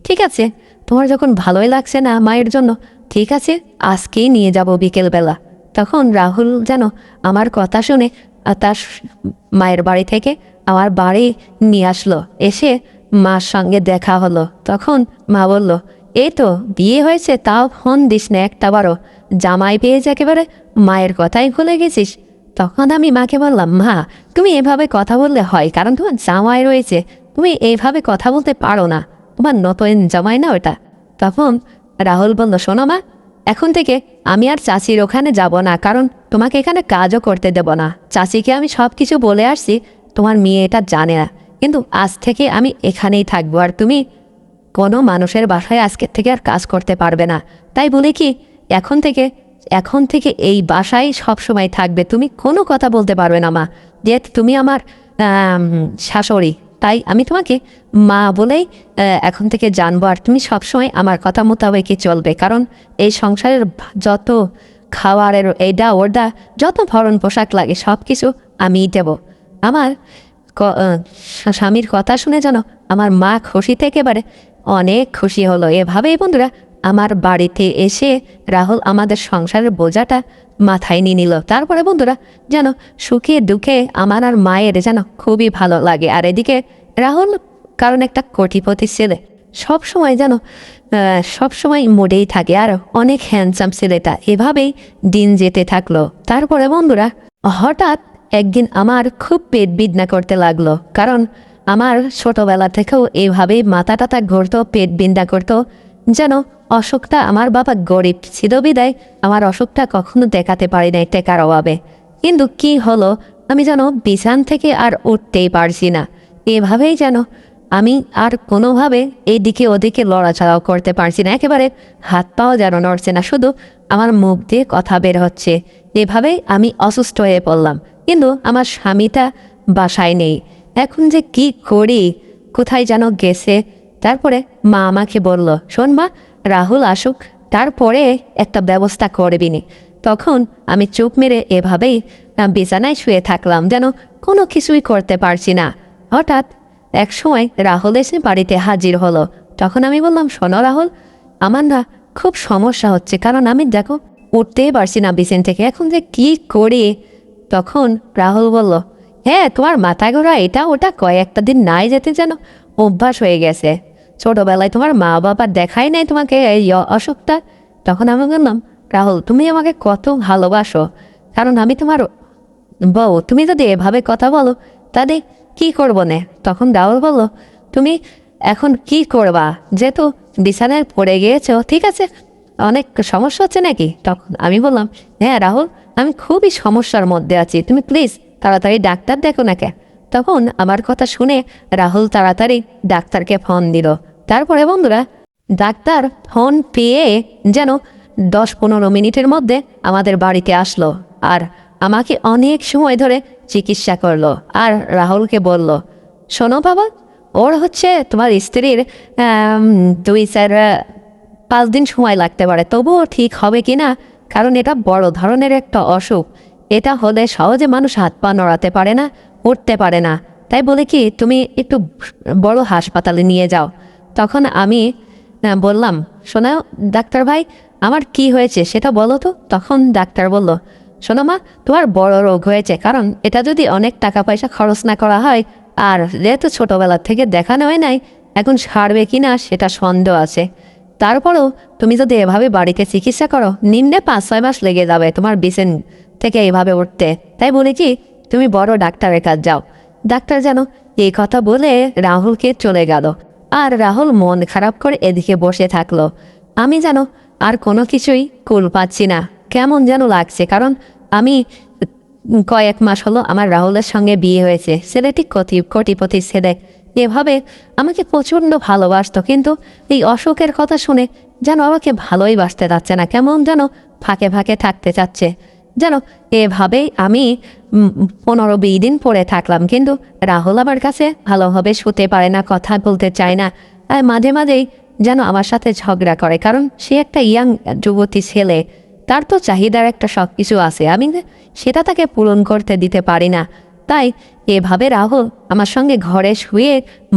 ঠিক আছে, তোমার যখন ভালোই লাগছে না মায়ের জন্য, ঠিক আছে আজকেই নিয়ে যাব বিকেলবেলা। তখন রাহুল যেন আমার কথা শুনে তার মায়ের বাড়ি থেকে আমার বাড়ি নিয়ে আসলো। এসে মার সঙ্গে দেখা হলো। তখন মা বলল, এই তো বিয়ে হয়েছে, তাও ফোন দিস না একটা বারো, জামাই পেয়েছে একেবারে মায়ের কথাই ভুলে গেছিস। তখন আমি মাকে বললাম, মা তুমি এভাবে কথা বললে হয়, কারণ তোমার জামাই রয়েছে, তুমি এইভাবে কথা বলতে পারো না, তোমার নতুন জামাই না ওটা। তখন রাহুল বলল, শোনো মা, এখন থেকে আমি আর চাচির ওখানে যাব না, কারণ তোমাকে এখানে কাজও করতে দেব না। চাচিকে আমি সব কিছু বলে আসছি, তোমার মেয়ে এটা জানে না, কিন্তু আজ থেকে আমি এখানেই থাকবো, আর তুমি কোনো মানুষের বাসায় আজকের থেকে আর কাজ করতে পারবে না। তাই বলে কি এখন থেকে এই বাসায় সব সময় থাকবে, তুমি কোনো কথা বলতে পারবে না মা, যেহেতু তুমি আমার শাশুড়ি, তাই আমি তোমাকে মা বলেই এখন থেকে জানবো, আর তুমি সবসময় আমার কথা মোতাবেকই চলবে, কারণ এই সংসারের যত খাওয়ারের এইটা ওটা যত ভরণ পোশাক লাগে সব কিছু আমিই দেব। আমার স্বামীর কথা শুনে যেন আমার মা খুশিতে একেবারে অনেক খুশি হলো। এভাবেই বন্ধুরা আমার বাড়িতে এসে রাহুল আমাদের সংসারের বোঝাটা মাথায় নিয়ে নিল। তারপরে বন্ধুরা যেন সুখে দুঃখে আমার আর মায়ের যেন খুবই ভালো লাগে। আর এদিকে রাহুল কারণ একটা কোটিপতি ছেলে, সবসময় যেন সবসময় মোডেই থাকে, আর অনেক হ্যান্ডসাম ছেলেটা। এভাবেই দিন যেতে থাকলো। তারপরে বন্ধুরা হঠাৎ একদিন আমার খুব পেট বিদনা করতে লাগলো, কারণ আমার ছোটবেলা থেকেও এইভাবেই মাথা টাথা ঘুরতো, পেট বিন্দা করতো। যেন অসুখটা, আমার বাবা গরিব ছিল বিদায় আমার অসুখটা কখনো দেখাতে পারি নাই টেকার অভাবে। কিন্তু কি হলো, আমি যেন বিছান থেকে আর উঠতেই পারছি না। এভাবেই যেন আমি আর কোনোভাবে এইদিকে ওদিকে লড়াচড়াও করতে পারছি না, একেবারে হাত পাও যেন নড়ছে না, শুধু আমার মুখ দিয়ে কথা বের হচ্ছে। এভাবেই আমি অসুস্থ হয়ে পড়লাম। কিন্তু আমার স্বামীটা বাসায় নেই। এখন যে কি করি, কোথায় যেন গেছে। তারপরে মা আমাকে বলল, শোন মা, রাহুল আসুক, তারপরে একটা ব্যবস্থা করবিনি। তখন আমি চুপ মেরে এভাবেই বিছানায় শুয়ে থাকলাম, যেন কোনো কিছুই করতে পারছি না। হঠাৎ এক সময় রাহুল এসে বাড়িতে হাজির হলো। তখন আমি বললাম, শোনো রাহুল, আমার না খুব সমস্যা হচ্ছে, কারণ আমি দেখো উঠতেই পারছি না বিছানা থেকে, এখন যে কি করি। তখন রাহুল বলল, হ্যাঁ তোমার মাথা ঘোরা এটা ওটা কয়েকটা দিন নাই যেতে যেন অভ্যাস হয়ে গেছে, ছোটবেলায় তোমার মা বাবা দেখাই নাই তোমাকে এই অসুখটা। তখন আমি বললাম, রাহুল তুমি আমাকে কত ভালোবাসো, কারণ আমি তোমার বউ, তুমি যদি এভাবে কথা বলো তাহলে কি করবো না। তখন রাহুল বলল, তুমি এখন কি করবা, যেহেতু বিছানায় পড়ে গিয়েছো, ঠিক আছে অনেক সমস্যা হচ্ছে নাকি। তখন আমি বললাম, হ্যাঁ রাহুল, আমি খুবই সমস্যার মধ্যে আছি, তুমি প্লিজ তাড়াতাড়ি ডাক্তার দেখো না কে। তখন আমার কথা শুনে রাহুল তাড়াতাড়ি ডাক্তারকে ফোন দিল। তারপরে বন্ধুরা ডাক্তার ফোন পেয়ে যেন 10-15 মিনিটের মধ্যে আমাদের বাড়িতে আসলো, আর আমাকে অনেক সময় ধরে চিকিৎসা করলো। আর রাহুলকে বলল, শোনো বাবা, ওর হচ্ছে তোমার স্ত্রীর 2-4-5 দিন সময় লাগতে পারে, তবুও ঠিক হবে কি না, কারণ এটা বড় ধরনের একটা অসুখ। এটা হলে সহজে মানুষ হাত পা নড়াতে পারে না, উঠতে পারে না। তাই বলে কি তুমি একটু বড় হাসপাতালে নিয়ে যাও। তখন আমি বললাম, শোনো ডাক্তার ভাই, আমার কি হয়েছে সেটা বলো তো। তখন ডাক্তার বলল, শোনো মা, তোমার বড় রোগ হয়েছে, কারণ এটা যদি অনেক টাকা পয়সা খরচ না করা হয়, আর যেহেতু ছোটোবেলা থেকে দেখানো হয় নাই, এখন সারবে কি না সেটা সন্দেহ আছে। তারপরেও তুমি যদি এভাবে বাড়িতে চিকিৎসা করো, নিম্নে 5-6 মাস লেগে যাবে তোমার বিছান থেকে এভাবে উঠতে। তাই বলে কি তুমি বড় ডাক্তারের কাছে যাও। ডাক্তার যেন এই কথা বলে রাহুলকে চলে গেল। আর রাহুল মন খারাপ করে এদিকে বসে থাকলো। আমি যেন আর কোনো কিছুই কুল পাচ্ছি না, কেমন যেন লাগছে, কারণ আমি কয়েক মাস হলো আমার রাহুলের সঙ্গে বিয়ে হয়েছে। ছেলেটি কোটিপতি ছেলে, এভাবে আমাকে প্রচণ্ড ভালোবাসতো, কিন্তু এই অসুখের কথা শুনে যেন আমাকে ভালোই বাসতে যাচ্ছে না, কেমন যেন ফাঁকে ফাঁকে থাকতে চাচ্ছে। যেন এভাবেই আমি 15-20 দিন পরে থাকলাম, কিন্তু রাহুল আমার কাছে ভালোভাবে শুতে পারে না, কথা বলতে চায় না, আর মাঝে মাঝেই যেন আমার সাথে ঝগড়া করে, কারণ সে একটা ইয়াং যুবতী ছেলে। তার তো চাহিদার একটা সব কিছু আছে, আমি সেটা তাকে পূরণ করতে দিতে পারি না। তাই এভাবে রাহুল আমার সঙ্গে ঘরে শুয়ে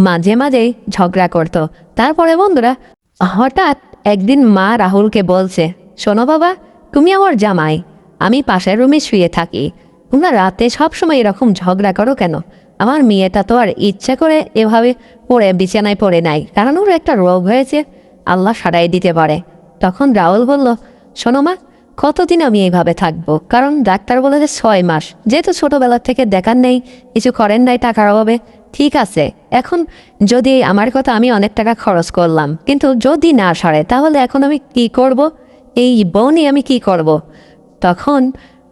মাঝে মাঝেই ঝগড়া করত। তারপরে বন্ধুরা, হঠাৎ একদিন মা রাহুলকে বলছে, শোনো বাবা, তুমি আমার জামাই, আমি পাশের রুমে শুয়ে থাকি, তোমরা রাতে সবসময় এরকম ঝগড়া করো কেন? আমার মেয়েটা তো আর ইচ্ছা করে এভাবে পড়ে বিছানায় পড়ে নাই, কারণ ওর একটা রোগ হয়েছে, আল্লাহ সারাই দিতে পারে। তখন রাহুল বলল, শোনো মা, কতদিন আমি এইভাবে থাকবো? কারণ ডাক্তার বলেছে 6 মাস, যেহেতু ছোটবেলা থেকে দেখার নেই, কিছু করেন নাই টাকার অভাবে। ঠিক আছে, এখন যদি আমার কথা, আমি অনেক টাকা খরচ করলাম, কিন্তু যদি না সারে তাহলে এখন আমি কি করব? এই বোনই আমি কি করব? তখন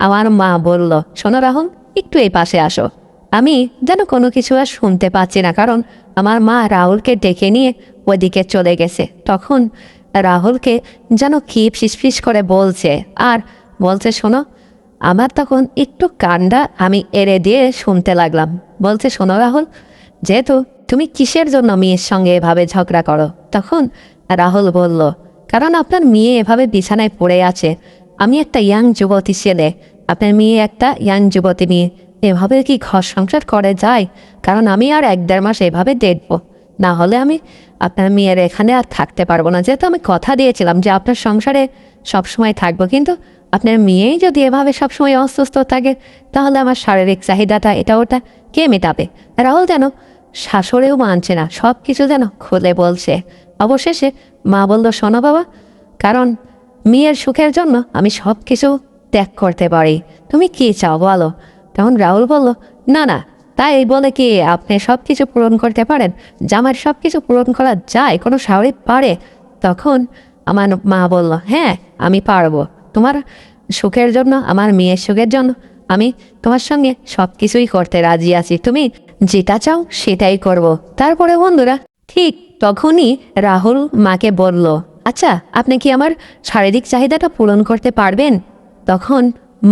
আমার মা বলল, শোনো রাহুল, একটু এই পাশে আসো। আমি যেন কোনো কিছু আর শুনতে পাচ্ছি না, কারণ আমার মা রাহুলকে ডেকে নিয়ে ওদিকে চলে গেছে। তখন রাহুলকে যেন কি ফিসফিস করে বলছে, আর বলছে, শোনো। আমার তখন একটু কান্ডা আমি এড়ে দিয়ে শুনতে লাগলাম। বলছে, শোনো রাহুল, যেহেতু তুমি কিসের জন্য মেয়ের সঙ্গে এভাবে ঝগড়া করো? তখন রাহুল বলল, কারণ আপনার মেয়ে এভাবে বিছানায় পড়ে আছে, আমি একটা ইয়াং যুবতী ছেলে, আপনার মেয়ে একটা ইয়াং যুবতী মেয়ে, এভাবে কি ঘর সংসার করে যায়? কারণ আমি আর 1-1.5 মাস এভাবে দেখবো, না হলে আমি আপনার মেয়ের এখানে আর থাকতে পারবো না। যেহেতু আমি কথা দিয়েছিলাম যে আপনার সংসারে সবসময় থাকবো, কিন্তু আপনার মেয়েই যদি এভাবে সবসময় অসুস্থ থাকে, তাহলে আমার শারীরিক চাহিদাটা এটা ওটা কে মেটাবে? রাহুল যেন শাশুড়েও মানছে না, সব কিছু যেন খুলে বলছে। অবশেষে মা বলল, শোনো বাবা, কারণ মেয়ের সুখের জন্য আমি সব কিছু ত্যাগ করতে পারি, তুমি কি চাও বলো? তখন রাহুল বলল, না না, তাই বলে কি আপনি সব কিছু পূরণ করতে পারেন? জামার সব কিছু পূরণ করা যায়? কোনো শাওরি পারে? তখন আমার মা বলল, হ্যাঁ আমি পারবো, তোমার সুখের জন্য, আমার মেয়ের সুখের জন্য আমি তোমার সঙ্গে সব কিছুই করতে রাজি আছি, তুমি যেটা চাও সেটাই করব। তারপরে বন্ধুরা, ঠিক তখনই রাহুল মাকে বলল, আচ্ছা আপনি কি আমার শারীরিক চাহিদাটা পূরণ করতে পারবেন? তখন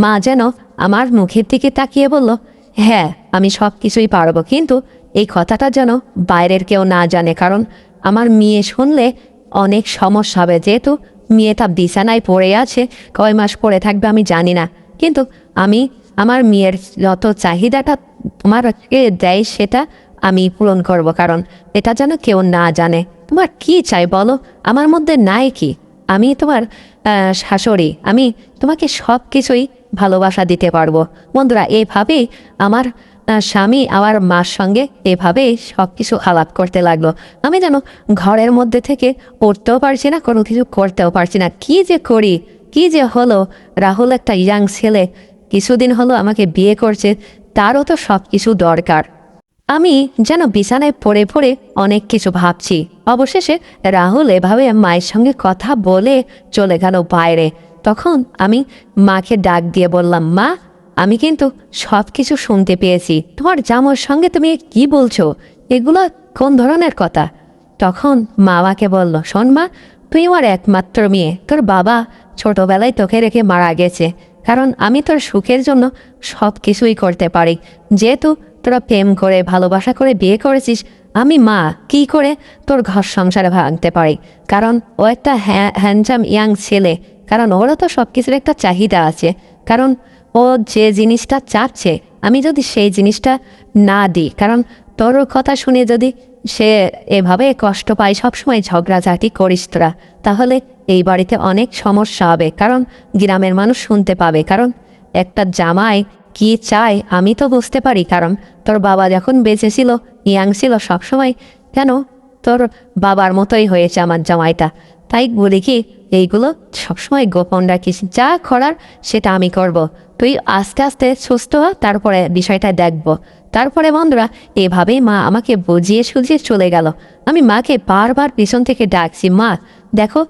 মা যেন আমার মুখের দিকে তাকিয়ে বলল, হ্যাঁ আমি সব কিছুই পারবো, কিন্তু এই কথাটা যেন বাইরের কেউ না জানে, কারণ আমার মেয়ে শুনলে অনেক সমস্যা হবে। যেহেতু মেয়েটা বিছানায় পড়ে আছে, কয় মাস পড়ে থাকবে আমি জানি না, কিন্তু আমি আমার মেয়ের যত চাহিদাটা তোমারকে দেয় সেটা আমি পূরণ করব, কারণ এটা যেন কেউ না জানে। তোমার কি চাই বলো, আমার মধ্যে নাই কি? আমি তোমার শাশুড়ি, আমি তোমাকে সব কিছুই ভালোবাসা দিতে পারবো। বন্ধুরা, এভাবেই আমার স্বামী আমার মার সঙ্গে এভাবেই সব কিছু আলাপ করতে লাগলো। আমি যেন ঘরের মধ্যে থেকে পড়তেও পারছি না, কোনো কিছু করতেও পারছি না, কি যে করি, কি যে হলো। রাহুল একটা ইয়াং ছেলে, কিছুদিন হলো আমাকে বিয়ে করছে, তারও তো সব কিছু দরকার। আমি যেন বিছানায় পড়ে পড়ে অনেক কিছু ভাবছি। অবশেষে রাহুল এভাবে মায়ের সঙ্গে কথা বলে চলে গেল বাইরে। তখন আমি মাকে ডাক দিয়ে বললাম, মা, আমি কিন্তু সব কিছু শুনতে পেয়েছি, তোমার জামার সঙ্গে তুমি কি বলছো? এগুলো কোন ধরনের কথা? তখন মা আমাকে বলল, শোন মা, তুই আমার একমাত্র মেয়ে, তোর বাবা ছোটবেলায় তোকে রেখে মারা গেছে, কারণ আমি তোর সুখের জন্য সব কিছুই করতে পারি। যেহেতু তোরা প্রেম করে ভালোবাসা করে বিয়ে করেছিস, আমি মা কি করে তোর ঘর সংসারে ভাঙতে পারি? কারণ ও একটা হ্যান্ডসাম ইয়াং ছেলে, কারণ ওরও তো সব কিছুর একটা চাহিদা আছে, কারণ ও যে জিনিসটা চাচ্ছে আমি যদি সেই জিনিসটা না দিই, কারণ তোর কথা শুনে যদি সে এভাবে কষ্ট পায়, সবসময় ঝগড়াঝাটি করিস তোরা, তাহলে এই বাড়িতে অনেক সমস্যা হবে, কারণ গ্রামের মানুষ শুনতে পাবে। কারণ একটা জামাই কি চায় আমি তো বুঝতে পারি, কারণ তোর বাবা যখন বেঁচে ছিল, ইয়াং ছিল, সবসময় কেন তোর বাবার মতোই হয়েছে আমার জামাইটা। তাই বলি কি, এইগুলো সবসময় গোপন রাখিস, যা করার সেটা আমি করব, তুই আস্তে আস্তে সুস্থ হ, তারপরে বিষয়টা দেখব। তারপরে বন্ধুরা, এভাবেই মা আমাকে বুঝিয়ে সুঝিয়ে চলে গেল। আমি মাকে বারবার পিছন থেকে ডাকছি, মা দেখো,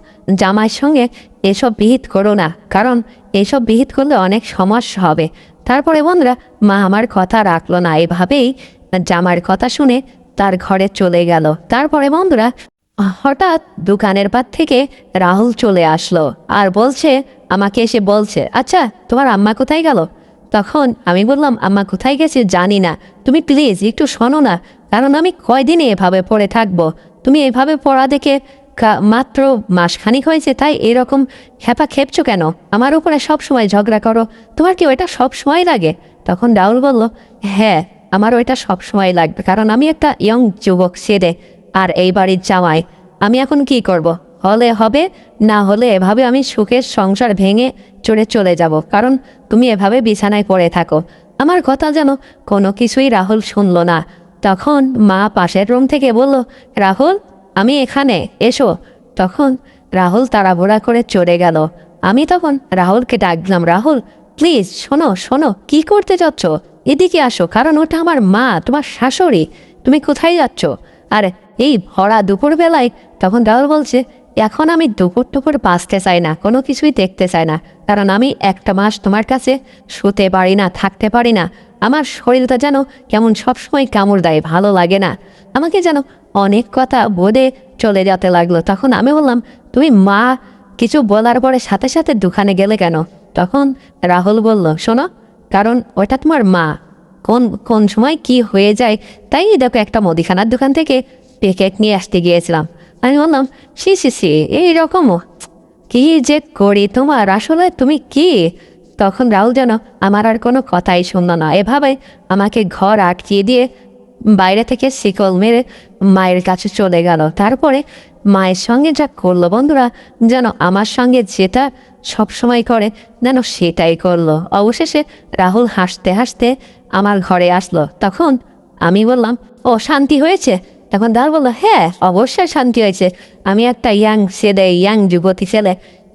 জামাইয়ের সঙ্গে এসব বিহিত করো না, কারণ এসব বিহিত করলে অনেক সমস্যা হবে। তারপরে বন্ধুরা, মা আমার কথা রাখলো না, এভাবেই জামার কথা শুনে তার ঘরে চলে গেল। তারপরে বন্ধুরা, হঠাৎ দোকানের পার থেকে রাহুল চলে আসলো আর বলছে, আমাকে এসে বলছে, আচ্ছা তোমার আম্মা কোথায় গেল? তখন আমি বললাম, আম্মা কোথায় গেছে জানি না, তুমি প্লিজ একটু শোনো না, কারণ আমি কয়দিনে এভাবে পড়ে থাকবো, তুমি এভাবে পড়া দেখে মাত্র মাসখানিক হয়েছে, তাই এরকম খেপা খেপছো কেন? আমার উপরে সব সময় ঝগড়া করো, তোমার কি ওইটা সব সময় লাগে? তখন রাহুল বলল, হ্যাঁ, আমার ওইটা সব সময় লাগবে, কারণ আমি একটা ইয়ং যুবক ছেলে আর এই বাড়ির জামাই। আমি এখন কি করব? হলে হবে, না হলে এভাবে আমি সুখের সংসার ভেঙে চলে যাব, কারণ তুমি এভাবে বিছানায় পড়ে থাকো। আমার কথা যেন কোনো কিছুই রাহুল শুনল না। তখন মা পাশের রুম থেকে বলল, রাহুল, আমি এখানে, এসো। তখন রাহুল তাড়াহুড়া করে চলে গেল। আমি তখন রাহুলকে ডাকলাম, রাহুল প্লিজ শোনো শোনো, কি করতে যাচ্ছ? এদিকে আসো, কারণ ওটা আমার মা, তোমার শাশুড়ি। তুমি কোথায় যাচ্ছ? আর এই ভরা দুপুরবেলায়? তখন রাহুল বলছে, এখন আমি দুপুর বাঁচতে চাই না, কোনো কিছুই দেখতে চাই না, কারণ আমি একটা মাস তোমার কাছে শুতে পারি না, থাকতে পারি না। আমার শরীরটা যেন কেমন সবসময় কামড় দেয়, ভালো লাগে না। আমাকে যেন অনেক কথা বলে চলে যেতে লাগলো। তখন আমি বললাম, তুমি মা কিছু বলার পরে সাথে সাথে দোকানে গেলে কেন? তখন রাহুল বলল, শোনো, কারণ ওটা তোমার মা, কোন কোন সময় কি হয়ে যায়, তাই দেখো একটা মুদিখানার দোকান থেকে প্যাকেট নিয়ে আসতে গিয়েছিলাম। আমি বললাম, সি এইরকমও কি যে করি তোমার, আসলে তুমি কি? তখন রাহুল যেন আমার আর কোনো কথাই শুনল না, এভাবে আমাকে ঘর আটকিয়ে দিয়ে বাইরে থেকে শিকল মেরে মায়ের কাছে চলে গেল। তারপরে মায়ের সঙ্গে যা করলো বন্ধুরা, যেন আমার সঙ্গে যেটা সবসময় করে যেন সেটাই করলো। অবশেষে রাহুল হাসতে হাসতে আমার ঘরে আসলো। তখন আমি বললাম, ও শান্তি হয়েছে? তখন দাল বললো, হ্যাঁ অবশ্যই শান্তি হয়েছে। আমি একটা ইয়াং ছেলে, ইয়াং যুবতী ছেলে,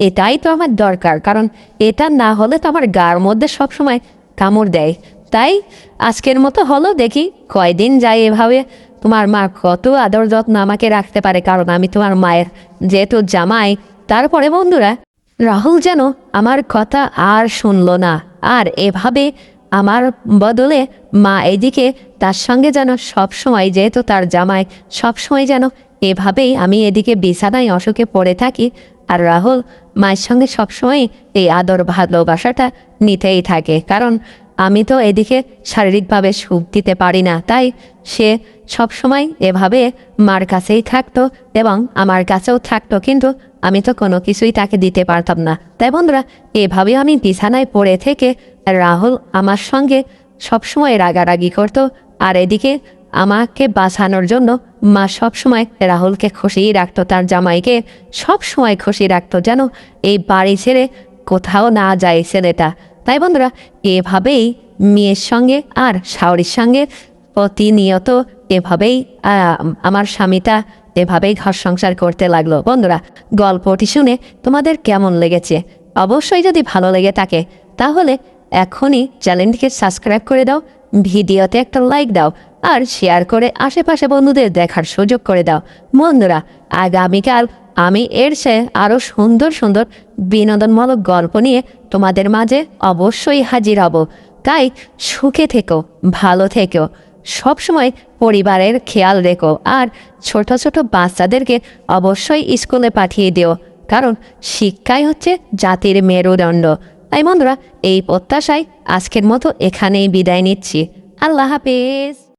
এটাই তো আমার দরকার, কারণ এটা না হলে তো আমার গার মধ্যে সবসময় কামড় দেয়। তাই আজকের মতো হলো, দেখি কয়দিন যায় এভাবে। তোমার মা কত আদর যত্ন আমাকে রাখতে পারে, কারণ আমি তোমার মায়ের যেহেতু জামাই। তারপরে বন্ধুরা, রাহুল যেন আমার কথা আর শুনলো না, আর এভাবে আমার বদলে মা এদিকে তার সঙ্গে যেন সবসময়, যেহেতু তার জামাই, সবসময় যেন এভাবেই আমি এদিকে বিছানায় অসুখে পড়ে থাকি, আর রাহুল মায়ের সঙ্গে সবসময় এই আদর ভালোবাসাটা নিতেই থাকে, কারণ আমি তো এদিকে শারীরিকভাবে সুখ দিতে পারি না। তাই সে সবসময় এভাবে মার কাছেই থাকতো এবং আমার কাছেও থাকতো, কিন্তু আমি তো কোনো কিছুই তাকে দিতে পারতাম না। তাই বন্ধুরা, এভাবে আমি বিছানায় পড়ে থেকে রাহুল আমার সঙ্গে সবসময় রাগারাগি করতো, আর এদিকে আমাকে বাঁচানোর জন্য মা সবসময় রাহুলকে খুশিই রাখতো, তার জামাইকে সবসময় খুশি রাখতো, যেন এই বাড়ি ছেড়ে কোথাও না যায় ছেলেটা। তাই বন্ধুরা, এভাবেই মেয়ের সঙ্গে আর শাওরির সঙ্গে প্রতিনিয়ত এভাবেই আমার স্বামীটা এভাবেই ঘর সংসার করতে লাগলো। বন্ধুরা, গল্পটি শুনে তোমাদের কেমন লেগেছে? অবশ্যই যদি ভালো লেগে থাকে তাহলে এখনই চ্যানেলটিকে সাবস্ক্রাইব করে দাও, ভিডিওতে একটা লাইক দাও, আর শেয়ার করে আশেপাশে বন্ধুদের দেখার সুযোগ করে দাও। বন্ধুরা, আগামীকাল আমি এর চেয়ে আরও সুন্দর সুন্দর বিনোদনমূলক গল্প নিয়ে তোমাদের মাঝে অবশ্যই হাজির হব। তাই সুখে থেকো, ভালো থেকো, সবসময় পরিবারের খেয়াল রেখো, আর ছোট ছোট বাচ্চাদেরকে অবশ্যই স্কুলে পাঠিয়ে দিও, কারণ শিক্ষাই হচ্ছে জাতির মেরুদণ্ড। তাই বন্ধুরা, এই প্রত্যাশায় আজকের মতো এখানেই বিদায় নিচ্ছি। আল্লাহ হাফেজ।